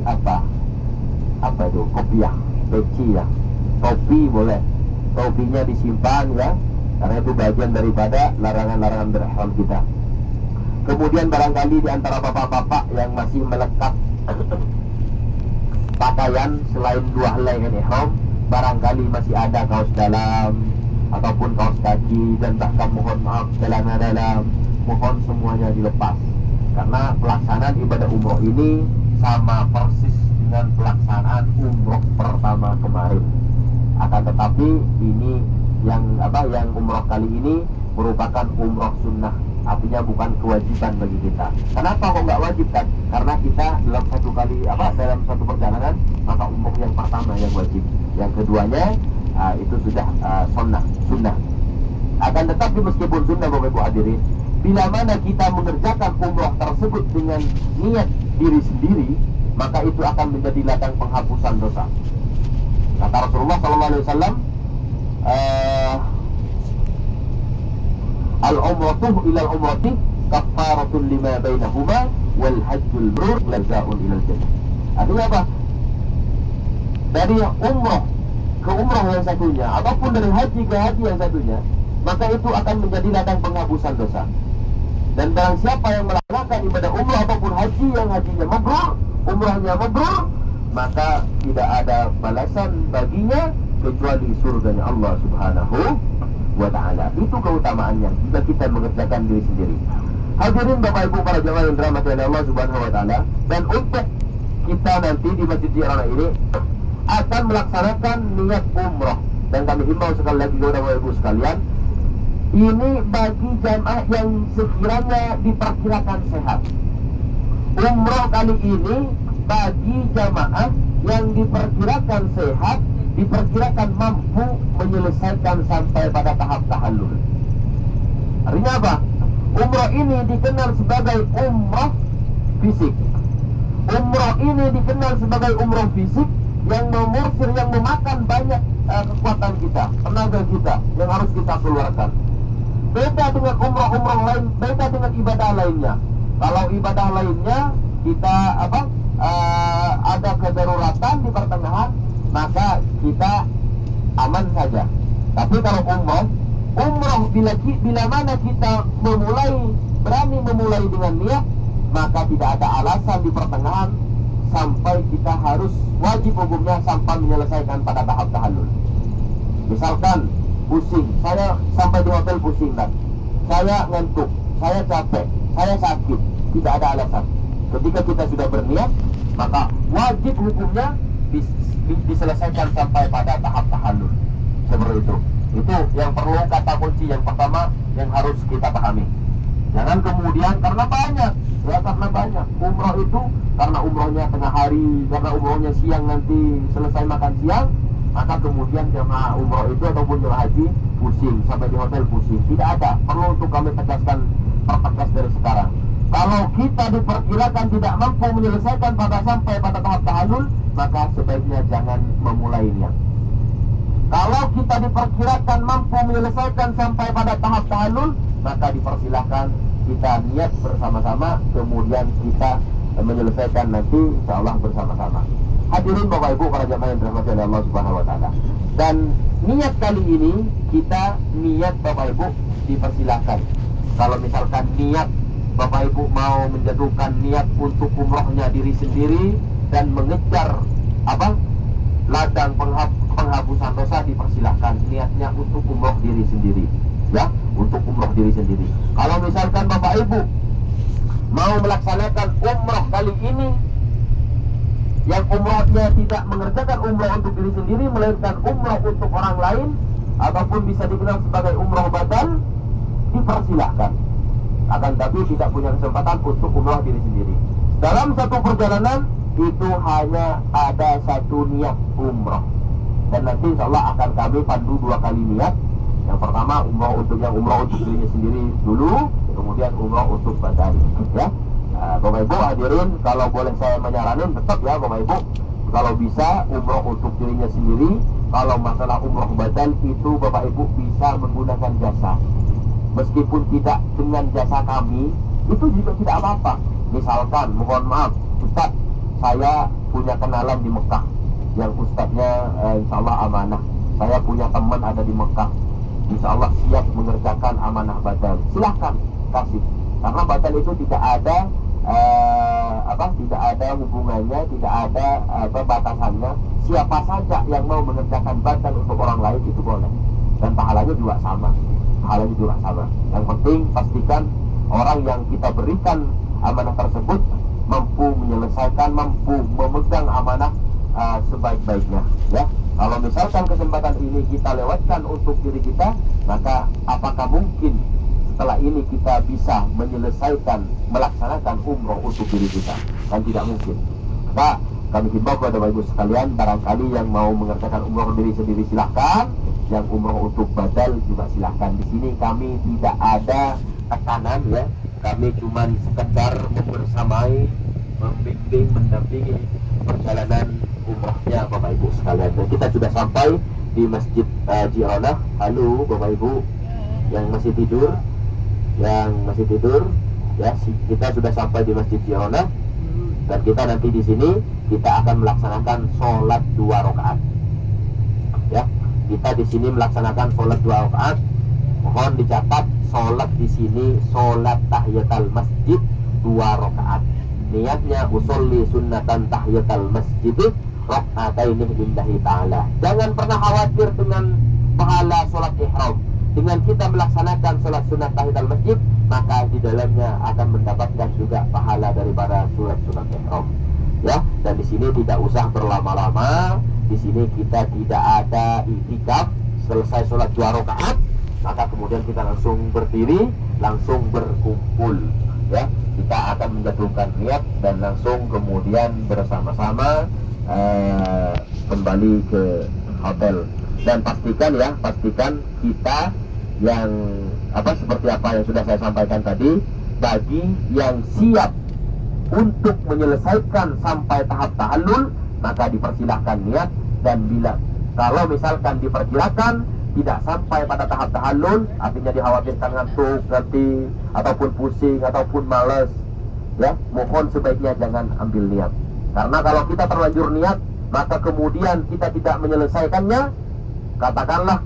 apa itu, kopiah, peci ya, topi boleh, topinya disimpan ya, karena itu bagian daripada larangan-larangan berihram kita. Kemudian barangkali di antara bapak-bapak yang masih melekat pakaian selain 2 helai ihram, barangkali masih ada kaos dalam ataupun kaos kaki, dan bahkan mohon maaf celana dalam, mohon semuanya dilepas. Karena pelaksanaan ibadah umroh ini sama persis dengan pelaksanaan umroh pertama kemarin. Akan tetapi ini yang umroh kali ini merupakan umroh sunnah, artinya bukan kewajiban bagi kita. Kenapa kok nggak wajib kan? Karena kita dalam satu perjalanan, maka umroh yang pertama yang wajib, yang keduanya itu sudah sunnah. Akan tetapi meskipun sunnah Bapak Ibu hadirin, bila mana kita mengerjakan umroh tersebut dengan niat diri sendiri, maka itu akan menjadi ladang penghapusan dosa. Kata Rasulullah SAW, al-umratu ilal umrati kafaratun lima bainahuma wal hajjul mabrur lazaun ilal jannah. Artinya apa? Dari umroh ke umroh yang satunya, ataupun dari haji ke haji yang satunya, maka itu akan menjadi ladang penghapusan dosa. Dan barang siapa yang melaksanakan ibadah umrah ataupun haji yang hajinya mabrur, umrahnya mabrur, maka tidak ada balasan baginya kecuali surganya Allah Subhanahu wa ta'ala. Itu keutamaannya jika kita mengerjakan diri sendiri. Hadirin Bapak Ibu para jemaah yang dirahmati oleh Allah Subhanahu wa ta'ala, dan untuk kita nanti di Masjid Ji'ronah ini akan melaksanakan niat umrah. Dan kami himbau sekali lagi kepada Bapak Ibu sekalian, ini bagi jamaah yang sekiranya diperkirakan sehat. Umrah kali ini bagi jamaah yang diperkirakan sehat, diperkirakan mampu menyelesaikan sampai pada tahap tahallul. Artinya apa? Umrah ini dikenal sebagai umrah fisik. Umrah ini dikenal sebagai umrah fisik yang memursir, yang memakan banyak kekuatan kita, tenaga kita yang harus kita keluarkan. Beda dengan umrah-umrah lain, beda dengan ibadah lainnya. Kalau ibadah lainnya kita ada kedaruratan di pertengahan, maka kita aman saja. Tapi kalau umrah bila mana kita berani memulai dengan niat, maka tidak ada alasan di pertengahan sampai kita harus wajib hukumnya sampai menyelesaikan pada tahap tahallul. Misalkan pusing, saya sampai di hotel pusing kan, saya ngantuk, saya capek, saya sakit, tidak ada alasan. Ketika kita sudah berniat, maka wajib hukumnya diselesaikan sampai pada tahap tahallul. Seperti itu. Itu yang perlu kata kunci yang pertama yang harus kita pahami. Jangan kemudian karena banyak umroh itu, karena umrohnya tengah hari, karena umrohnya siang nanti selesai makan siang, maka kemudian jemaah umroh itu ataupun jemaah haji pusing, sampai di hotel pusing. Tidak ada. Perlu untuk kami tegaskan, pertegas dari sekarang. Kalau kita diperkirakan tidak mampu menyelesaikan sampai pada tahap tahallul, maka sebaiknya jangan memulainya. Kalau kita diperkirakan mampu menyelesaikan sampai pada tahap tahallul, maka dipersilahkan kita niat bersama-sama, kemudian kita menyelesaikan nanti insya Allah bersama-sama. Hadirin Bapak Ibu para jamaah yang dirahmati oleh Allah Subhanahu wa taala. Dan niat kali ini kita niat Bapak Ibu dipersilahkan. Kalau misalkan niat Bapak Ibu mau menjatuhkan niat untuk umrohnya diri sendiri dan mengejar ladang penghapusan dosa, dipersilahkan. Niatnya untuk umroh diri sendiri, ya, untuk umroh diri sendiri. Kalau misalkan Bapak Ibu mau melaksanakan umroh kali ini yang umrohnya tidak mengerjakan umroh untuk diri sendiri, melainkan umroh untuk orang lain, ataupun bisa dikenal sebagai umroh badal, dipersilahkan. Akan tapi tidak punya kesempatan untuk umroh diri sendiri. Dalam satu perjalanan itu hanya ada satu niat umroh. Dan nanti insya Allah akan kami pandu 2 kali niat. Yang pertama umroh untuk dirinya sendiri dulu, kemudian umroh untuk badal, ya. Bapak Ibu hadirin, kalau boleh saya menyaranin, tetap ya Bapak Ibu, kalau bisa umroh untuk dirinya sendiri. Kalau masalah umroh badal itu Bapak Ibu bisa menggunakan jasa, meskipun tidak dengan jasa kami, itu juga tidak apa-apa. Misalkan, mohon maaf Ustaz, saya punya kenalan di Mekah, yang Ustaznya insya Allah amanah. Saya punya teman ada di Mekah, insya Allah siap mengerjakan amanah badal. Silahkan kasih, karena badal itu tidak ada tidak ada hubungannya, tidak ada batasannya. Siapa saja yang mau mengerjakan badal untuk orang lain itu boleh, dan pahalanya juga sama. Yang penting pastikan orang yang kita berikan amanah tersebut mampu menyelesaikan, mampu memegang amanah sebaik-baiknya, ya. Kalau misalkan kesempatan ini kita lewatkan untuk diri kita, maka apakah mungkin setelah ini kita bisa melaksanakan umroh untuk diri kita? Dan tidak mungkin. Maka kami himbau kepada Bapak Ibu sekalian, barangkali yang mau mengerjakan umroh diri sendiri silahkan, yang umroh untuk badal juga silahkan. Di sini kami tidak ada tekanan, ya. Kami cuma sekedar membersamai, membimbing, mendampingi perjalanan umrohnya Bapak Ibu sekalian. Dan kita sudah sampai di Masjid Jironah. Halo Bapak Ibu yang masih tidur, ya, kita sudah sampai di Masjid Jironah. Dan kita nanti di sini kita akan melaksanakan sholat 2 rakaat, ya. Kita di sini melaksanakan sholat 2 rakaat. Mohon dicatat, sholat di sini sholat tahiyatul masjid 2 rakaat. Niatnya usolli sunnatan tahiyatul masjid raka'ataini lillahi ta'ala. Jangan pernah khawatir dengan pahala sholat ihram. Dengan kita melaksanakan sholat sunat tahiyatul masjid, maka di dalamnya akan mendapatkan juga pahala daripada sholat sunat ihram, ya. Dan di sini tidak usah berlama-lama. Di sini kita tidak ada i'tikaf. Selesai sholat 2 rakaat, maka kemudian kita langsung berdiri, langsung berkumpul, ya. Kita akan menjatuhkan niat dan langsung kemudian bersama-sama kembali ke hotel. Dan pastikan kita yang seperti apa yang sudah saya sampaikan tadi, bagi yang siap untuk menyelesaikan sampai tahap tahallul, maka dipersilahkan niat. Dan kalau misalkan diperkirakan tidak sampai pada tahap tahallul, artinya dikhawatirkan ngantuk nanti, ataupun pusing, ataupun malas, ya, mohon sebaiknya jangan ambil niat. Karena kalau kita terlanjur niat, maka kemudian kita tidak menyelesaikannya, katakanlah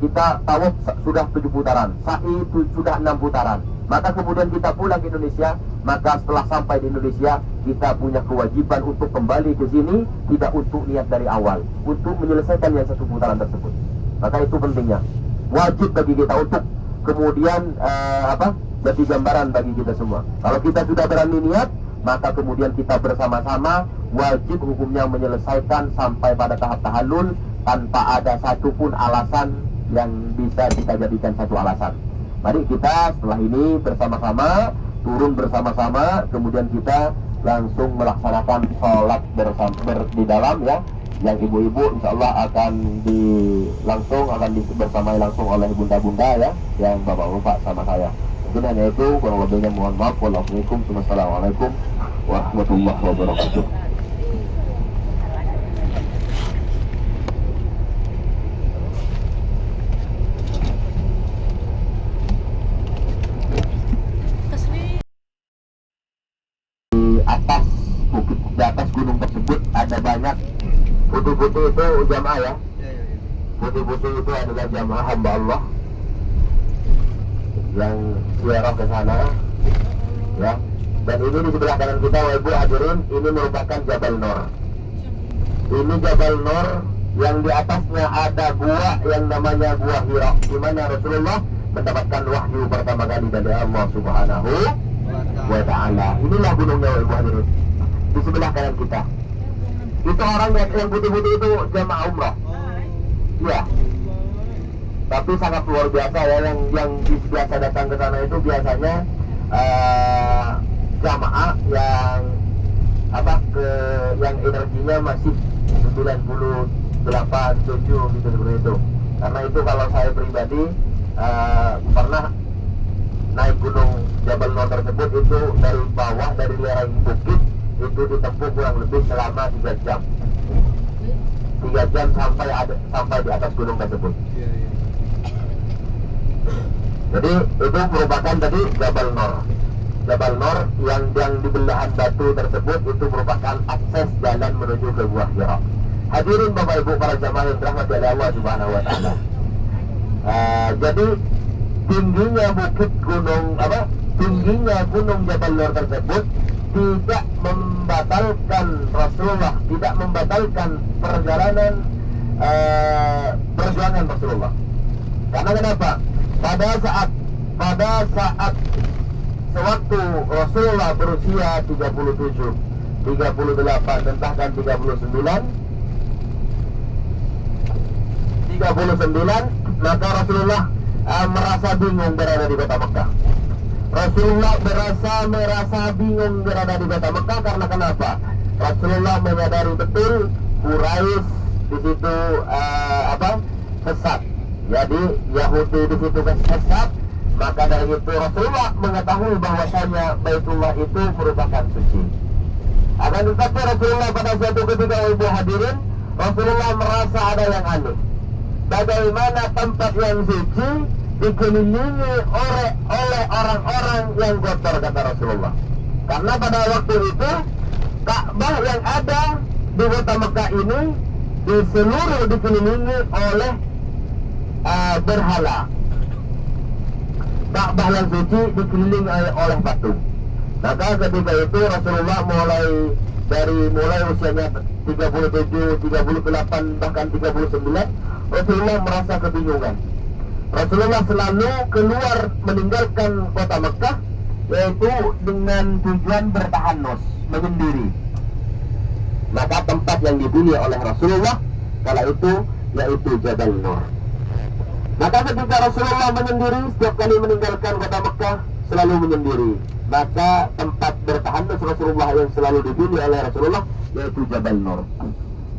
kita tawaf sudah 7 putaran, sa'i itu sudah 6 putaran, maka kemudian kita pulang ke Indonesia, maka setelah sampai di Indonesia kita punya kewajiban untuk kembali ke sini, tidak untuk niat dari awal, untuk menyelesaikan yang 1 putaran tersebut. Maka itu pentingnya, wajib bagi kita untuk kemudian jadi gambaran bagi kita semua. Kalau kita sudah berani niat, maka kemudian kita bersama-sama wajib hukumnya menyelesaikan sampai pada tahap tahallul tanpa ada satupun alasan yang bisa kita jadikan satu alasan. Mari kita setelah ini bersama-sama, turun bersama-sama, kemudian kita langsung melaksanakan sholat di dalam, ya. Yang ibu-ibu insya Allah akan bersamai langsung oleh bunda-bunda, ya, yang bapak-bapak sama saya. Mungkin hanya itu, kurang lebihnya mohon maaf. Wassalamualaikum warahmatullahi wabarakatuh. Di atas gunung tersebut ada banyak putih-putih itu jamaah ya. Ya. Putih-putih itu adalah jamaah hamba Allah yang ziarah ke sana, ya. Dan ini di sebelah kanan kita, Ibu hadirin, ini merupakan Jabal Nur. Ini Jabal Nur yang di atasnya ada gua yang namanya Gua Hira, di mana Rasulullah mendapatkan wahyu pertama kali dari Allah Subhanahu wa Ta'ala. Inilah gunungnya, Ibu hadirin, di sebelah kanan kita. Itu orang yang putih-putih itu jamaah umrah. Iya. Tapi sangat luar biasa ya, yang biasa datang ke sana itu biasanya jamaah yang energinya masih 98, 7 gitu seperti itu. Karena itu kalau saya pribadi pernah naik gunung Jabal Nur tersebut, itu dari bawah, dari lereng bukit itu ditempuh kurang lebih selama 3 jam. 3 jam sampai di atas gunung tersebut. Jadi itu merupakan tadi Jabal Nur. Jabal Nur yang di belahan batu tersebut itu merupakan akses jalan menuju ke Gua Hira. Hadirin Bapak Ibu para jamaah yang dirahmati oleh Allah Subhanahu wa Ta'ala. Jadi tingginya gunung Jabal Nur tersebut tidak membatalkan Rasulullah, tidak membatalkan perjalanan Rasulullah. Karena kenapa? Pada saat sewaktu Rasulullah berusia 37, 38, dan bahkan 39, maka Rasulullah merasa bingung berada di kota Mekah. Rasulullah merasa bingung berada di kota Mekah karena kenapa? Rasulullah menyadari betul Quraisy di situ sesat. Jadi Yahudi di situ sesat. Maka dari itu Rasulullah mengetahui bahwasanya Baitullah itu merupakan suci. Akan tetapi Rasulullah pada suatu ketika, Ibu hadirin, Rasulullah merasa ada yang aneh. Bagaimana tempat yang suci dikelilingi oleh orang-orang yang kotor, kata Rasulullah. Karena pada waktu itu Ka'bah yang ada di kota Mekah ini di seluruh dikelilingi oleh berhala. Ka'bah yang suci dikelilingi oleh batu. Maka ketika itu Rasulullah mulai usianya 37, 38, bahkan 39, Rasulullah merasa kebingungan. Rasulullah selalu keluar meninggalkan kota Mekah, yaitu dengan tujuan bertahanus, menyendiri. Maka tempat yang dipilih oleh Rasulullah kala itu yaitu Jabal Nur. Maka ketika Rasulullah menyendiri, setiap kali meninggalkan kota Mekah selalu menyendiri, maka tempat bertahanus Rasulullah yang selalu dipilih oleh Rasulullah yaitu Jabal Nur.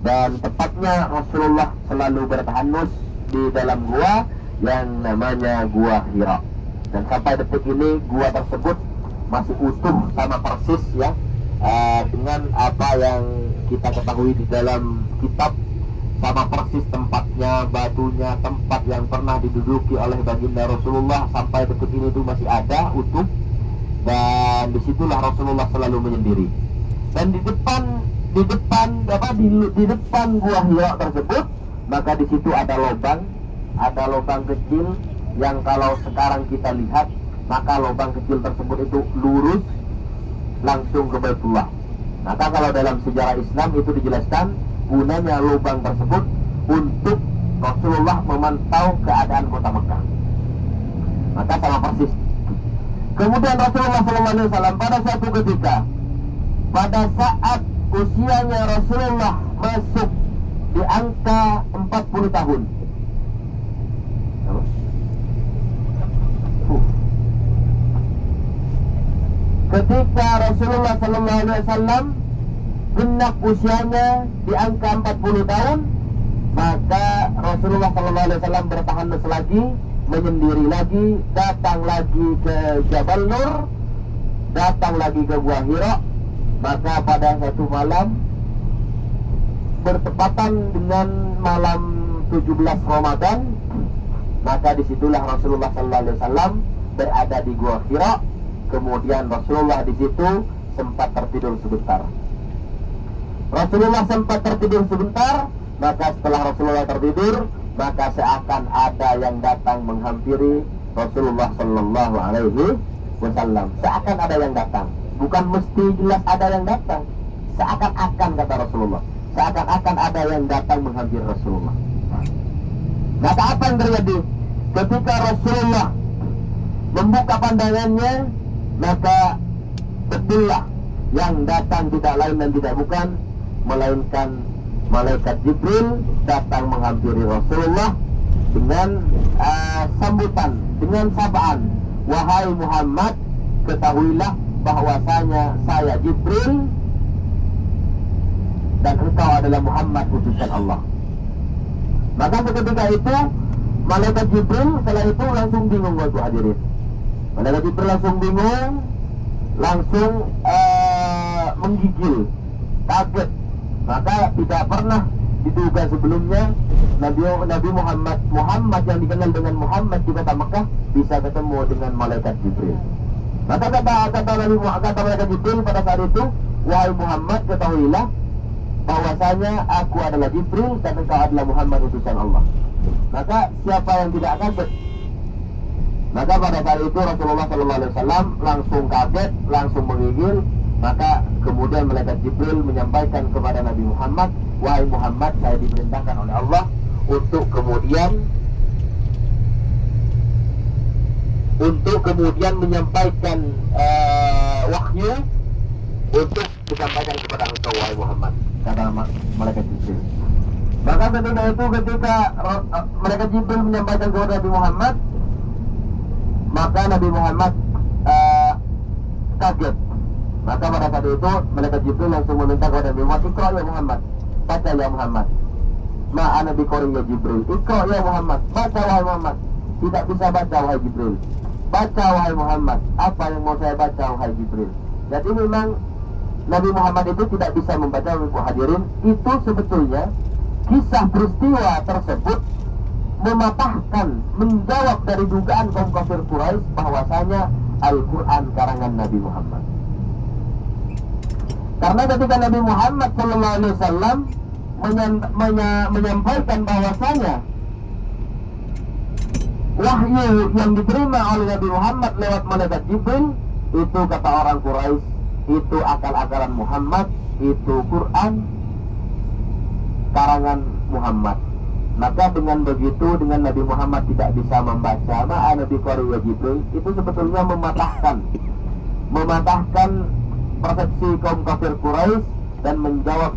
Dan tepatnya Rasulullah selalu bertahanus di dalam gua yang namanya Gua Hira. Dan sampai detik ini gua tersebut masih utuh sama persis ya, dengan apa yang kita ketahui di dalam kitab, sama persis tempatnya, batunya, tempat yang pernah diduduki oleh baginda Rasulullah sampai detik ini itu masih ada utuh. Dan disitulah Rasulullah selalu menyendiri. Dan di depan Gua Hira tersebut, maka di situ ada lubang kecil yang kalau sekarang kita lihat, maka lubang kecil tersebut itu lurus langsung ke Baitullah. Maka kalau dalam sejarah Islam itu dijelaskan gunanya lubang tersebut untuk Rasulullah memantau keadaan kota Mekah. Maka sama persis. Kemudian Rasulullah SAW pada suatu ketika, pada saat usianya Rasulullah masuk di angka 40 tahun. Ketika Rasulullah SAW genap usianya di angka 40 tahun, maka Rasulullah SAW bertahanus lagi, menyendiri lagi, datang lagi ke Jabal Nur, datang lagi ke Gua Hira. Maka pada satu malam bertepatan dengan malam 17 Ramadan, maka disitulah Rasulullah SAW berada di Gua Hira. Kemudian Rasulullah di situ sempat tertidur sebentar. maka setelah Rasulullah tertidur, maka seakan ada yang datang menghampiri Rasulullah Sallallahu Alaihi Wasallam. Seakan ada yang datang, bukan mesti jelas ada yang datang. Seakan-akan, kata Rasulullah, seakan-akan ada yang datang menghampiri Rasulullah. Maka apa yang terjadi? Ketika Rasulullah membuka pandangannya, maka betullah yang datang tidak lain dan tidak bukan melainkan malaikat Jibril datang menghampiri Rasulullah dengan sambutan, dengan sapaan, wahai Muhammad, ketahuilah bahwasanya saya Jibril dan engkau adalah Muhammad utusan Allah. Maka ketika itu malaikat Jibril setelah itu langsung bingung, waktu hadirin. Malaikat Jibril langsung bingung, langsung menggigil, kaget. Maka tidak pernah diduga sebelumnya Nabi Muhammad yang dikenal dengan Muhammad di kota Mekah bisa ketemu dengan malaikat Jibril. Maka kata malaikat Jibril pada saat itu, wahai Muhammad, ketahuilah bahwasanya aku adalah Jibril dan engkau adalah Muhammad utusan Allah. Maka siapa yang tidak kaget? Maka pada saat itu Rasulullah SAW langsung kaget, langsung menggigil. Maka kemudian malaikat Jibril menyampaikan kepada Nabi Muhammad, wahai Muhammad, saya diperintahkan oleh Allah untuk kemudian menyampaikan wahyu untuk disampaikan kepada engkau, wahai Muhammad, kata malaikat Jibril. Maka ketika malaikat Jibril menyampaikan kepada Nabi Muhammad, maka Nabi Muhammad kaget. Maka pada saat itu malaikat Jibril langsung meminta kepada Nabi Muhammad, "Iqra ya Muhammad, baca ya Muhammad." Ma'ana biqari ya Jibril. "Iqra ya Muhammad, baca wahai Muhammad." Tidak bisa baca wahai Jibril. "Baca wahai Muhammad." Apa yang mau saya baca wahai Jibril? Jadi memang Nabi Muhammad itu tidak bisa membaca, hadirin. Itu sebetulnya kisah peristiwa tersebut mematahkan, menjawab dari dugaan kaum kafir Quraisy bahwasanya Al-Quran karangan Nabi Muhammad. Karena ketika Nabi Muhammad SAW menyampaikan bahwasanya wahyu yang diterima oleh Nabi Muhammad lewat malaikat Jibril, itu kata orang Quraisy, itu akal-akalan Muhammad, itu Quran karangan Muhammad. Maka dengan begitu, dengan Nabi Muhammad tidak bisa membaca ma'ana biqari ya Jibril, itu sebetulnya mematahkan persepsi kaum kafir Quraisy dan menjawab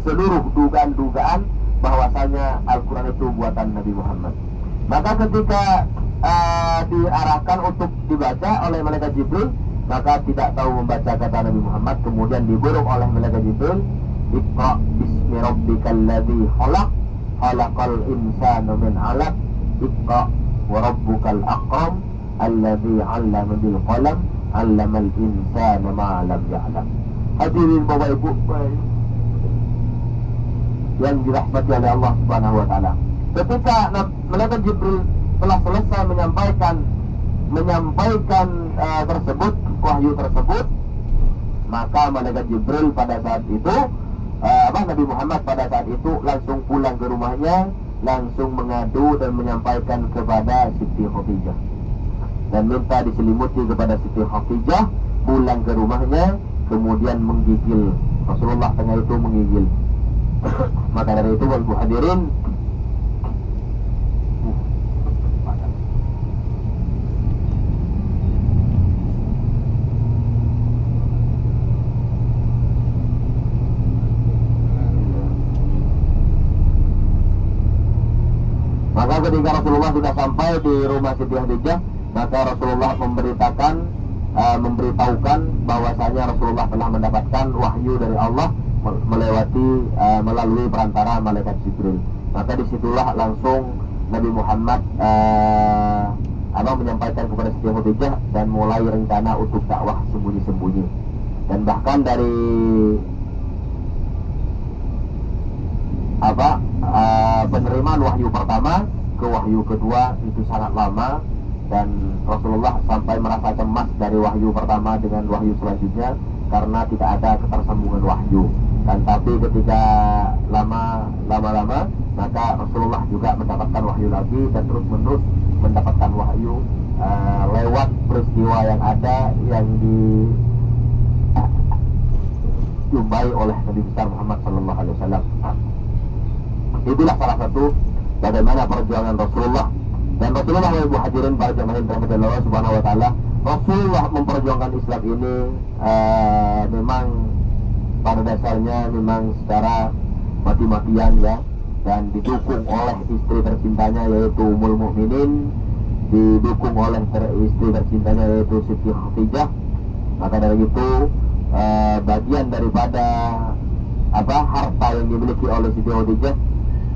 seluruh dugaan-dugaan bahwasanya Al-Quran itu buatan Nabi Muhammad. Maka ketika diarahkan untuk dibaca oleh malaikat Jibril, maka tidak tahu membaca kata Nabi Muhammad, kemudian diburuk oleh malaikat Jibril, "Iqra bismi rabbikal ladzi khalaq, khalaqal insana min 'alaq, iqra wa rabbukal akram, alladzi 'allama bil qalam, 'allamal insana ma lam ya'lam." Hadirin Bapak Ibu yang dirahmati oleh Allah Subhanahu wa taala. Ketika malaikat Jibril telah selesai menyampaikan tersebut, wahyu tersebut, maka malaikat Jibril pada saat itu Nabi Muhammad pada saat itu langsung pulang ke rumahnya, langsung mengadu dan menyampaikan kepada Siti Khadijah dan minta diselimuti kepada Siti Khadijah, pulang ke rumahnya, kemudian menggigil. Rasulullah tengah itu menggigil. Maka dari itu wal hadirin, maka ketika Rasulullah sudah sampai di rumah Siti Khadijah, maka Rasulullah memberitahukan bahwasanya Rasulullah telah mendapatkan wahyu dari Allah melalui perantara malaikat Jibril. Maka disitulah langsung Nabi Muhammad menyampaikan kepada Siti Khadijah dan mulai rencana untuk dakwah sembunyi-sembunyi. Dan bahkan dari penerimaan wahyu pertama ke wahyu kedua itu sangat lama, dan Rasulullah sampai merasa cemas dari wahyu pertama dengan wahyu selanjutnya karena tidak ada ketersambungan wahyu. Kan tapi ketika lama-lama maka Rasulullah juga mendapatkan wahyu lagi dan terus-menerus mendapatkan wahyu lewat peristiwa yang ada yang dijumpai oleh Nabi besar Muhammad sallallahu alaihi wasallam. Itulah salah satu bagaimana perjuangan Rasulullah. Dan Rasulullah yang hadirin para jamaah yang dirahmati Allah Subhanahu wa taala, Rasulullah memperjuangkan Islam ini memang pada dasarnya memang secara mati-matian ya, dan didukung oleh istri tercintanya yaitu Ummul Mukminin, didukung oleh istri tercintanya yaitu Siti Khadijah. Maka dari itu bagian daripada harta yang dimiliki oleh Siti Khadijah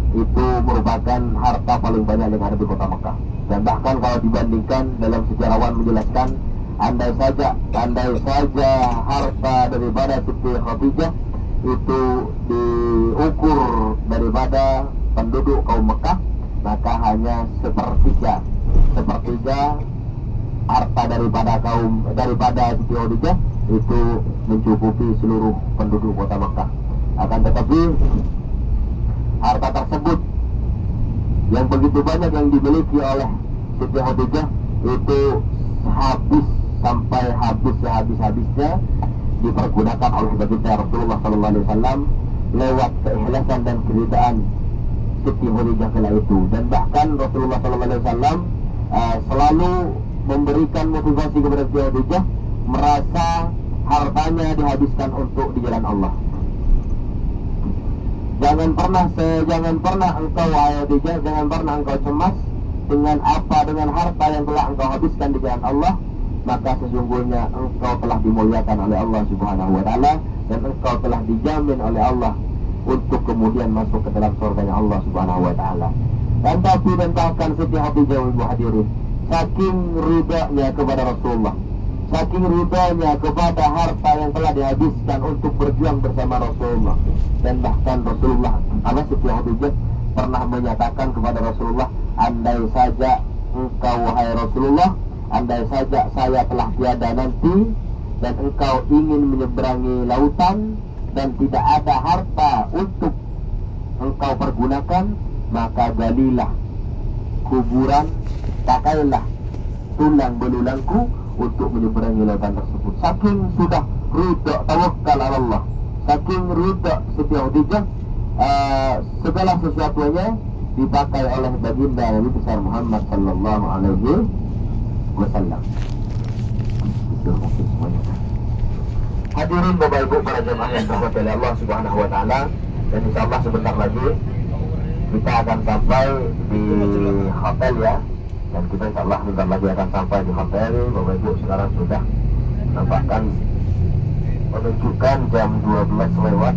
itu merupakan harta paling banyak yang ada di kota Mekah. Dan bahkan kalau dibandingkan, dalam sejarawan menjelaskan, andai saja harta daripada Siti Khadijah itu diukur daripada penduduk kaum Mekah, maka hanya sepertiga harta daripada Siti Khadijah itu mencukupi seluruh penduduk kota Mekah. Akan tetapi harta tersebut yang begitu banyak yang dimiliki oleh Siti Khadijah itu habis sampai habisnya dipergunakan oleh baginda Rasulullah SAW lewat keikhlasan dan keridaan Siti Khadijah kala itu. Dan bahkan Rasulullah SAW selalu memberikan motivasi kepada Siti Khadijah merasa hartanya dihabiskan untuk di jalan Allah. Jangan pernah engkau wahai Khadijah, jangan pernah engkau cemas dengan harta yang telah engkau habiskan di jalan Allah, maka sesungguhnya engkau telah dimuliakan oleh Allah Subhanahu wa taala dan engkau telah dijamin oleh Allah untuk kemudian masuk ke dalam surganya Allah Subhanahu wa taala. Dan tapi bahkan Siti Khadijah ibu hadirin, saking ridanya kepada Rasulullah, saking ridanya kepada harta yang telah dihabiskan untuk berjuang bersama Rasulullah. Dan bahkan Rasulullah, Siti Khadijah pernah menyatakan kepada Rasulullah, andai saja engkau wahai Rasulullah, andai saja saya telah tiada nanti dan engkau ingin menyeberangi lautan dan tidak ada harta untuk engkau pergunakan, maka galilah kuburan, pakailah tulang belulangku untuk menyeberangi lautan tersebut. Saking sudah ridha tawakal ala Allah, saking ridha Siti Khadijah, segala sesuatunya dipakai oleh baginda Nabi besar Muhammad sallallahu alaihi wasallam. Itu mungkin semuanya. Hadirin Bapak Ibu para jemaah yang dirahmati oleh Allah Subhanahu wa taala, dan insyaallah sebentar lagi kita akan sampai di hotel ya. Dan kita insyaallah sebentar lagi akan sampai di hotel. Bapak Ibu sekarang sudah nampakkan menunjukkan jam 12 lewat.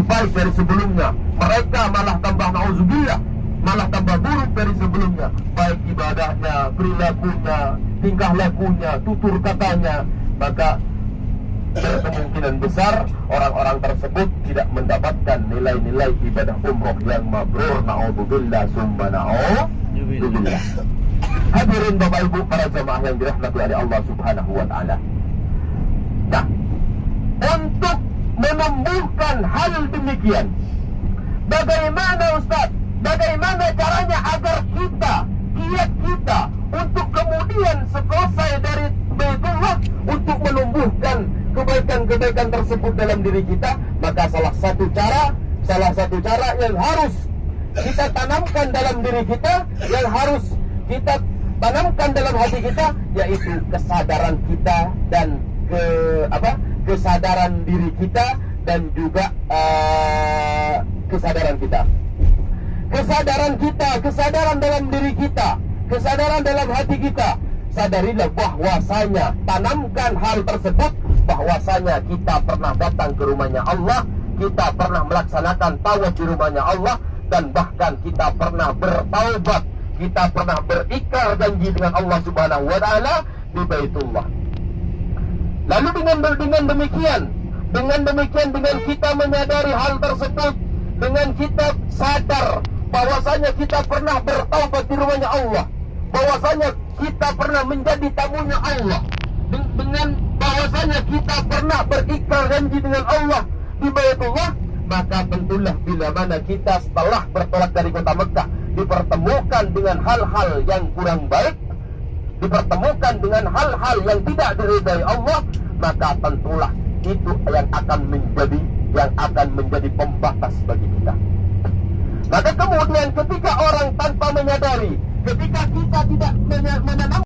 Baik dari sebelumnya, mereka malah tambah na'udzubillah, malah tambah buruk dari sebelumnya, baik ibadahnya, perilakunya, tingkah lakunya, tutur katanya. Maka berkemungkinan besar orang-orang tersebut tidak mendapatkan nilai-nilai ibadah umroh yang mabrur. Na'udzubillah summa na'udzubillah. Hadirin Bapak Ibu para jemaah yang dirahmati oleh Allah Subhanahu wa taala. Nah, untuk menumbuhkan hal demikian, bagaimana Ustaz? Bagaimana caranya agar kiat kita untuk kemudian selesai dari Baitullah untuk menumbuhkan kebaikan-kebaikan tersebut dalam diri kita? Maka salah satu cara yang harus kita tanamkan dalam diri kita, yang harus kita tanamkan dalam hati kita, yaitu kesadaran kita dan kesadaran diri kita dan juga kesadaran dalam diri kita kesadaran dalam hati kita. Sadarilah bahwasanya, tanamkan hal tersebut, bahwasanya kita pernah datang ke rumahnya Allah, kita pernah melaksanakan tawaf di rumahnya Allah, dan bahkan kita pernah bertaubat, kita pernah berikrar janji dengan Allah Subhanahu wa taala di Baitullah. Lalu dengan demikian, dengan kita menyadari hal tersebut, dengan kita sadar bahwasanya kita pernah bertaubat di rumahnya Allah, bahwasanya kita pernah menjadi tamunya Allah, dengan bahwasanya kita pernah berikrar janji dengan Allah di Baitullah, maka tentulah bila mana kita setelah bertolak dari kota Mekah dipertemukan dengan hal-hal yang kurang baik, dipertemukan dengan hal-hal yang tidak diridai Allah, maka tentulah itu yang akan menjadi pembatas bagi kita. Maka kemudian ketika orang tanpa menyadari, ketika kita tidak menanam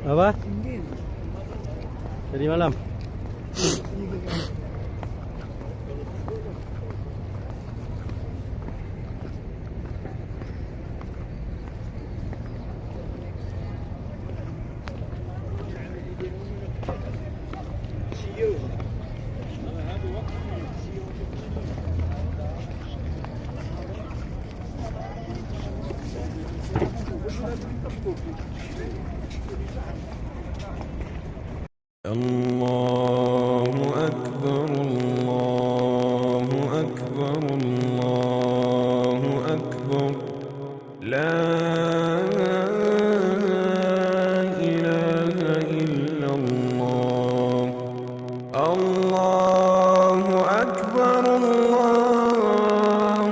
Apa? Tadi malam. الله أكبر الله أكبر الله أكبر لا إله إلا الله الله أكبر الله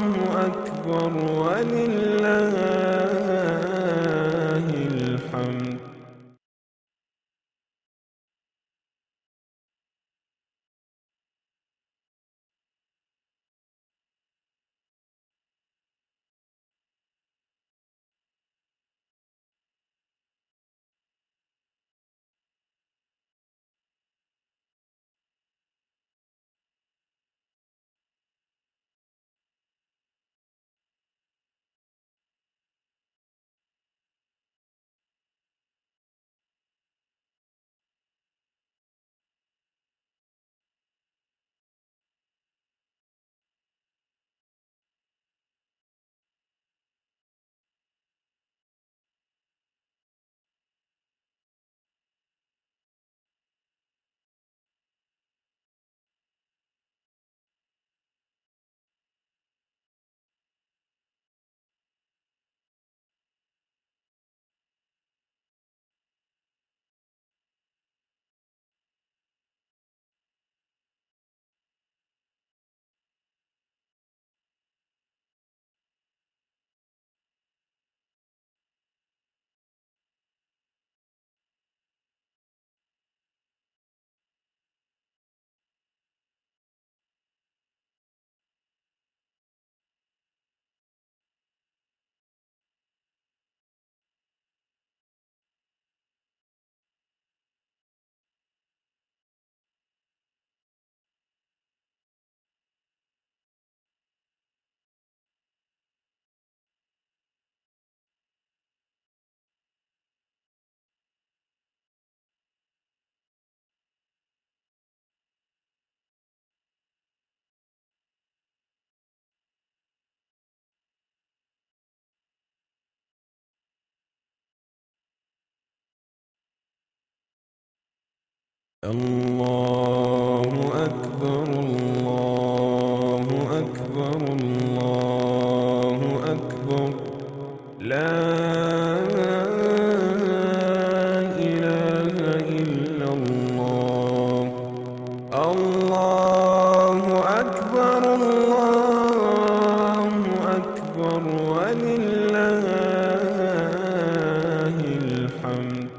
أكبر ولله الحمد الله أكبر الله أكبر الله أكبر لا إله إلا الله الله أكبر الله أكبر ولله الحمد.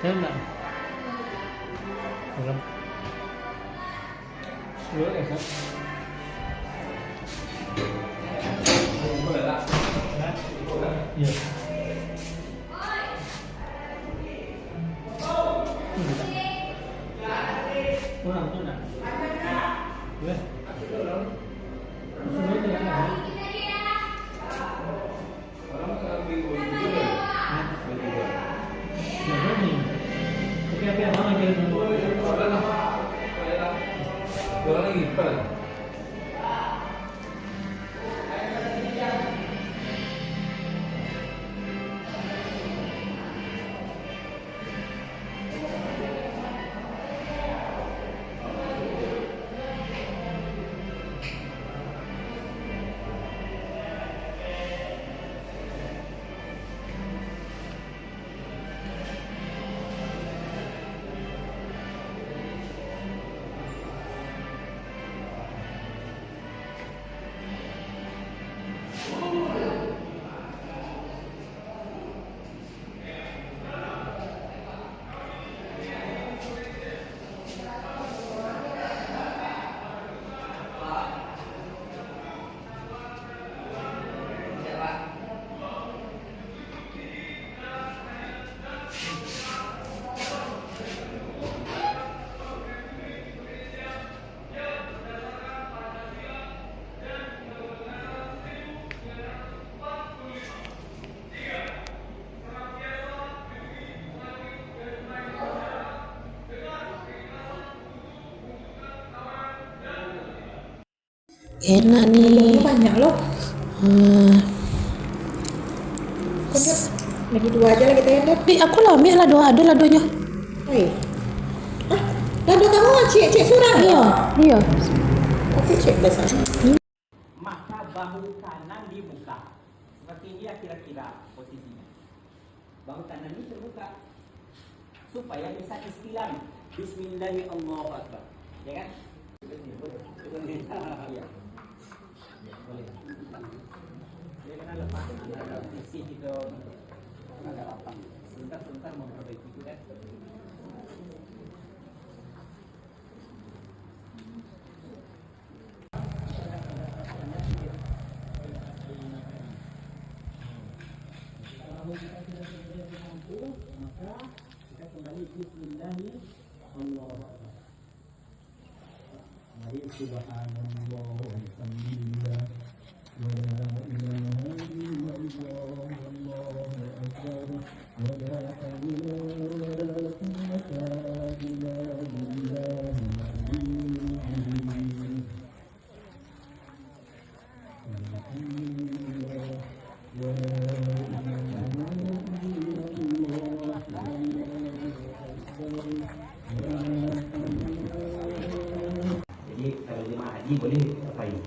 Tenang. Dalam. Dua ya, Sat? Iya. Kurang, kurang. Dua. Semua itu kan ada. Enak nih. Banyak loh. Lagi dua aja lagi tanya. Aku lah ambil lah dua, ada lah duanya. Lado kamu cek surah Iya, iya. Tapi cek besar. Maka bahu kanan dibuka. Seperti dia kira-kira posisinya. Bahu kanan ini terbuka supaya bisa istilah Bismillahirrahmanirrahim. Ya kan? Boleh. Iya. Boleh. Dia kena lepas isi itu agak lapang. Sebentar memperbaiki itu kan. Kalau kita tidak mampu, maka kita kembali Bismillahirrahmanirrahim. Mari subhanallah walhamdulillah wa la ilaha illallah wallahu akbar wa la hawla wa la quwwata illa billahil aliyyil azim. Jadi kalau jemaah haji boleh apa ini?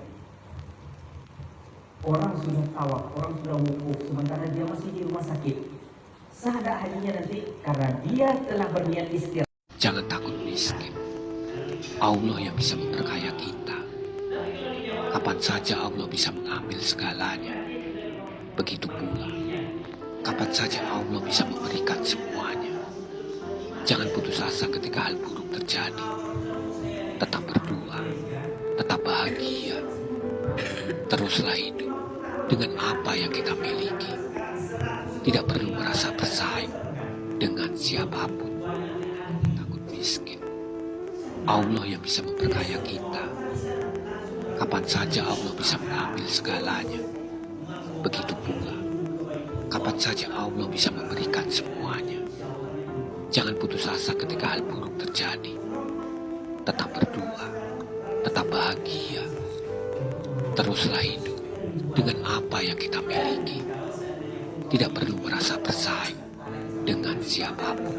Orang sudah tawaf, orang sudah wukuf, sementara dia masih di rumah sakit. Sah tak hajinya nanti? Karena dia telah berniat istirahat. Jangan takut miskin. Allah yang bisa memperkaya kita. Kapan saja Allah bisa mengambil segalanya. Begitu pula, kapan saja Allah bisa memberikan semuanya. Jangan putus asa ketika hal buruk terjadi. Tetap berdoa, tetap bahagia. Teruslah hidup dengan apa yang kita miliki. Tidak perlu merasa bersaing dengan siapapun. Takut miskin. Allah yang bisa memperkaya kita. Kapan saja Allah bisa mengambil segalanya. Begitu pula, kapan saja Allah bisa memberikan semuanya. Jangan putus asa ketika hal buruk terjadi. Tetap berdoa, tetap bahagia. Teruslah hidup dengan apa yang kita miliki. Tidak perlu merasa bersaing dengan siapapun.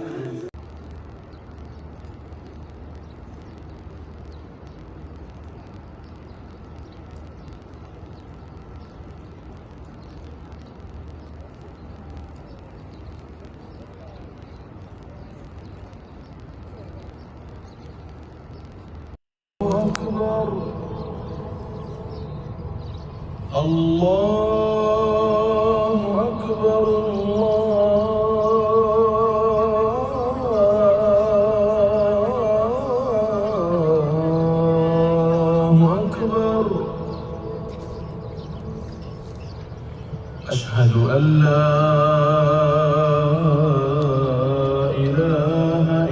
Allahu Akbar, Allahu Akbar. Ashhadu an la ilaha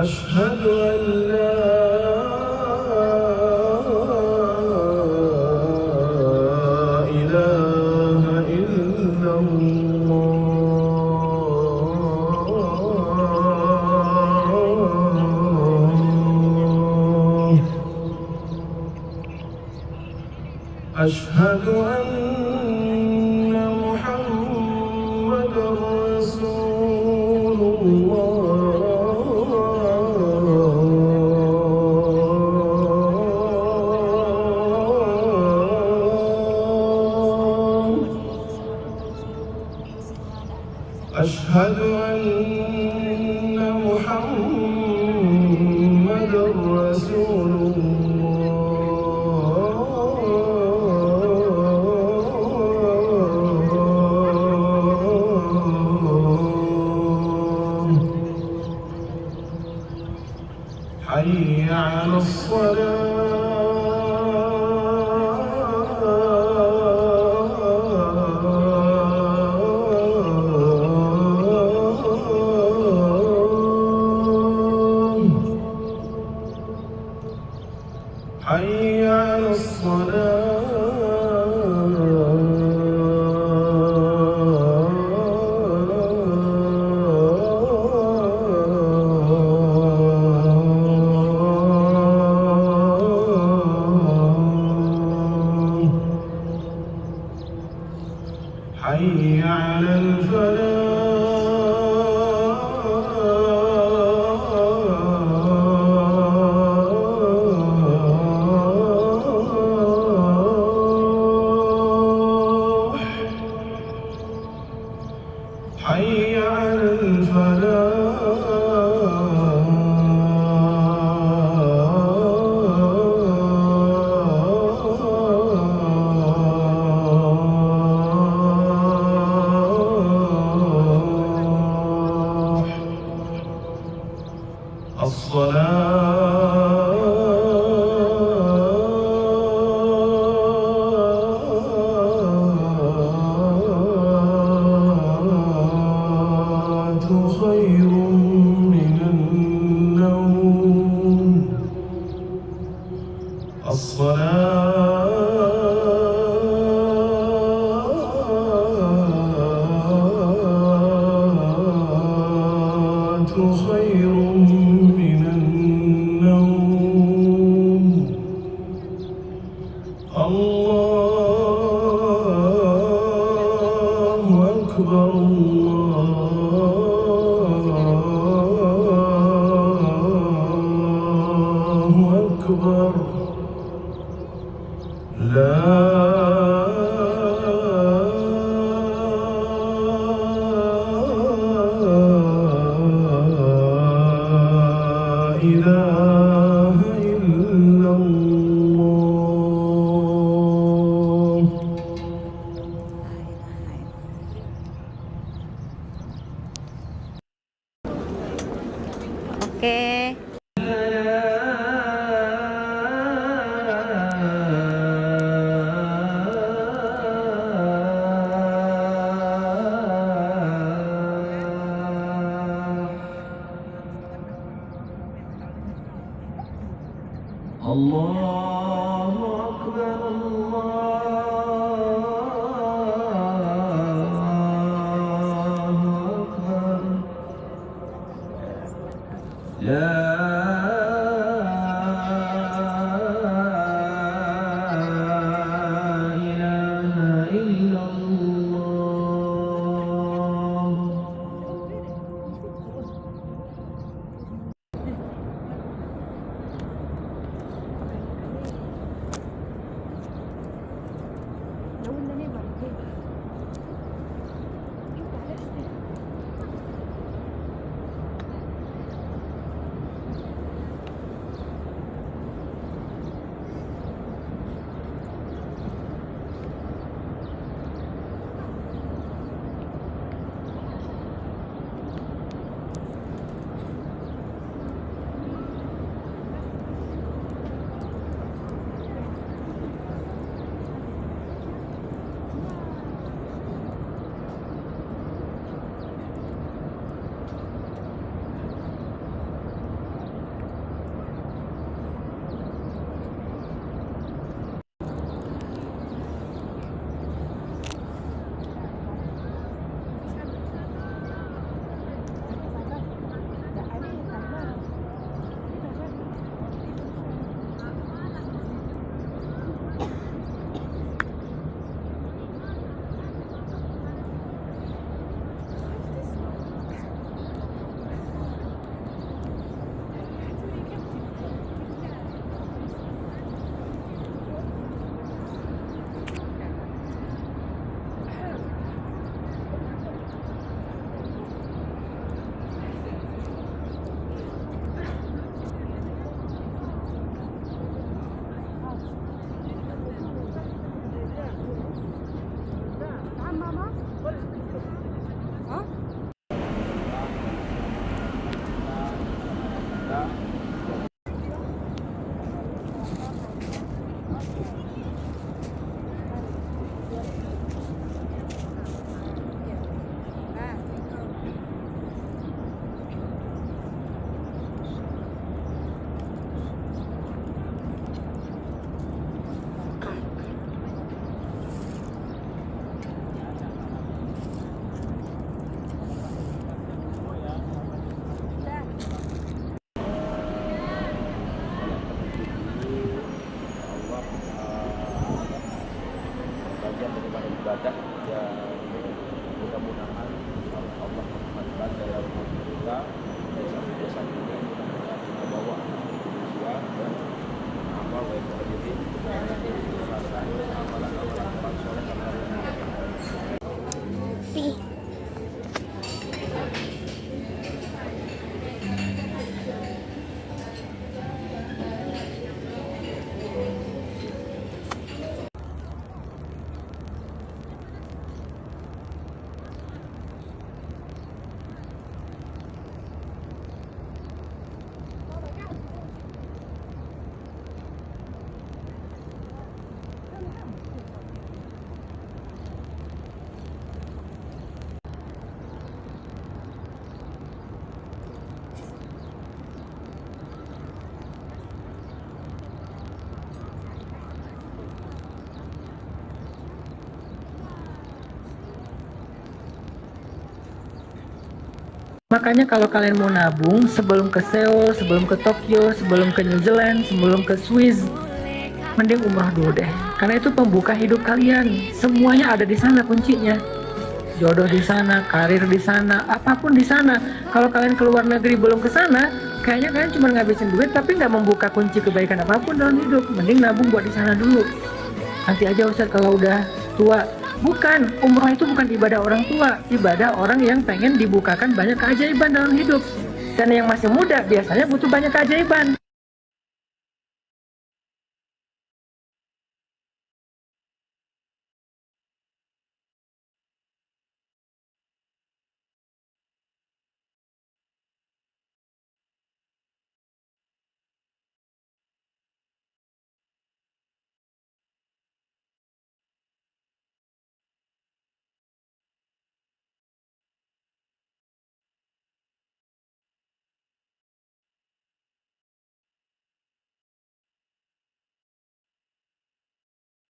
أشهد أن لا إله إلا الله أشهد أن محمدا رسول أشهد أن محمدا رسول الله حي على حي على الصلاة حي على خير من النوم الصلاة خير من النوم الله أكبر الله أكبر لا إله إلا الله. Oke. Allahu Akbar, Allahu Akbar. La ilaha illallah. Makanya kalau kalian mau nabung sebelum ke Seoul, sebelum ke Tokyo, sebelum ke New Zealand, sebelum ke Swiss, mending umrah dulu deh. Karena itu pembuka hidup kalian. Semuanya ada di sana kuncinya. Jodoh di sana, karir di sana, apapun di sana. Kalau kalian keluar negeri belum ke sana, kayaknya kalian cuma ngabisin duit tapi nggak membuka kunci kebaikan apapun dalam hidup. Mending nabung buat di sana dulu. Nanti aja Ustaz kalau udah tua. Bukan, umrah itu bukan ibadah orang tua, ibadah orang yang pengen dibukakan banyak keajaiban dalam hidup. Dan yang masih muda biasanya butuh banyak keajaiban.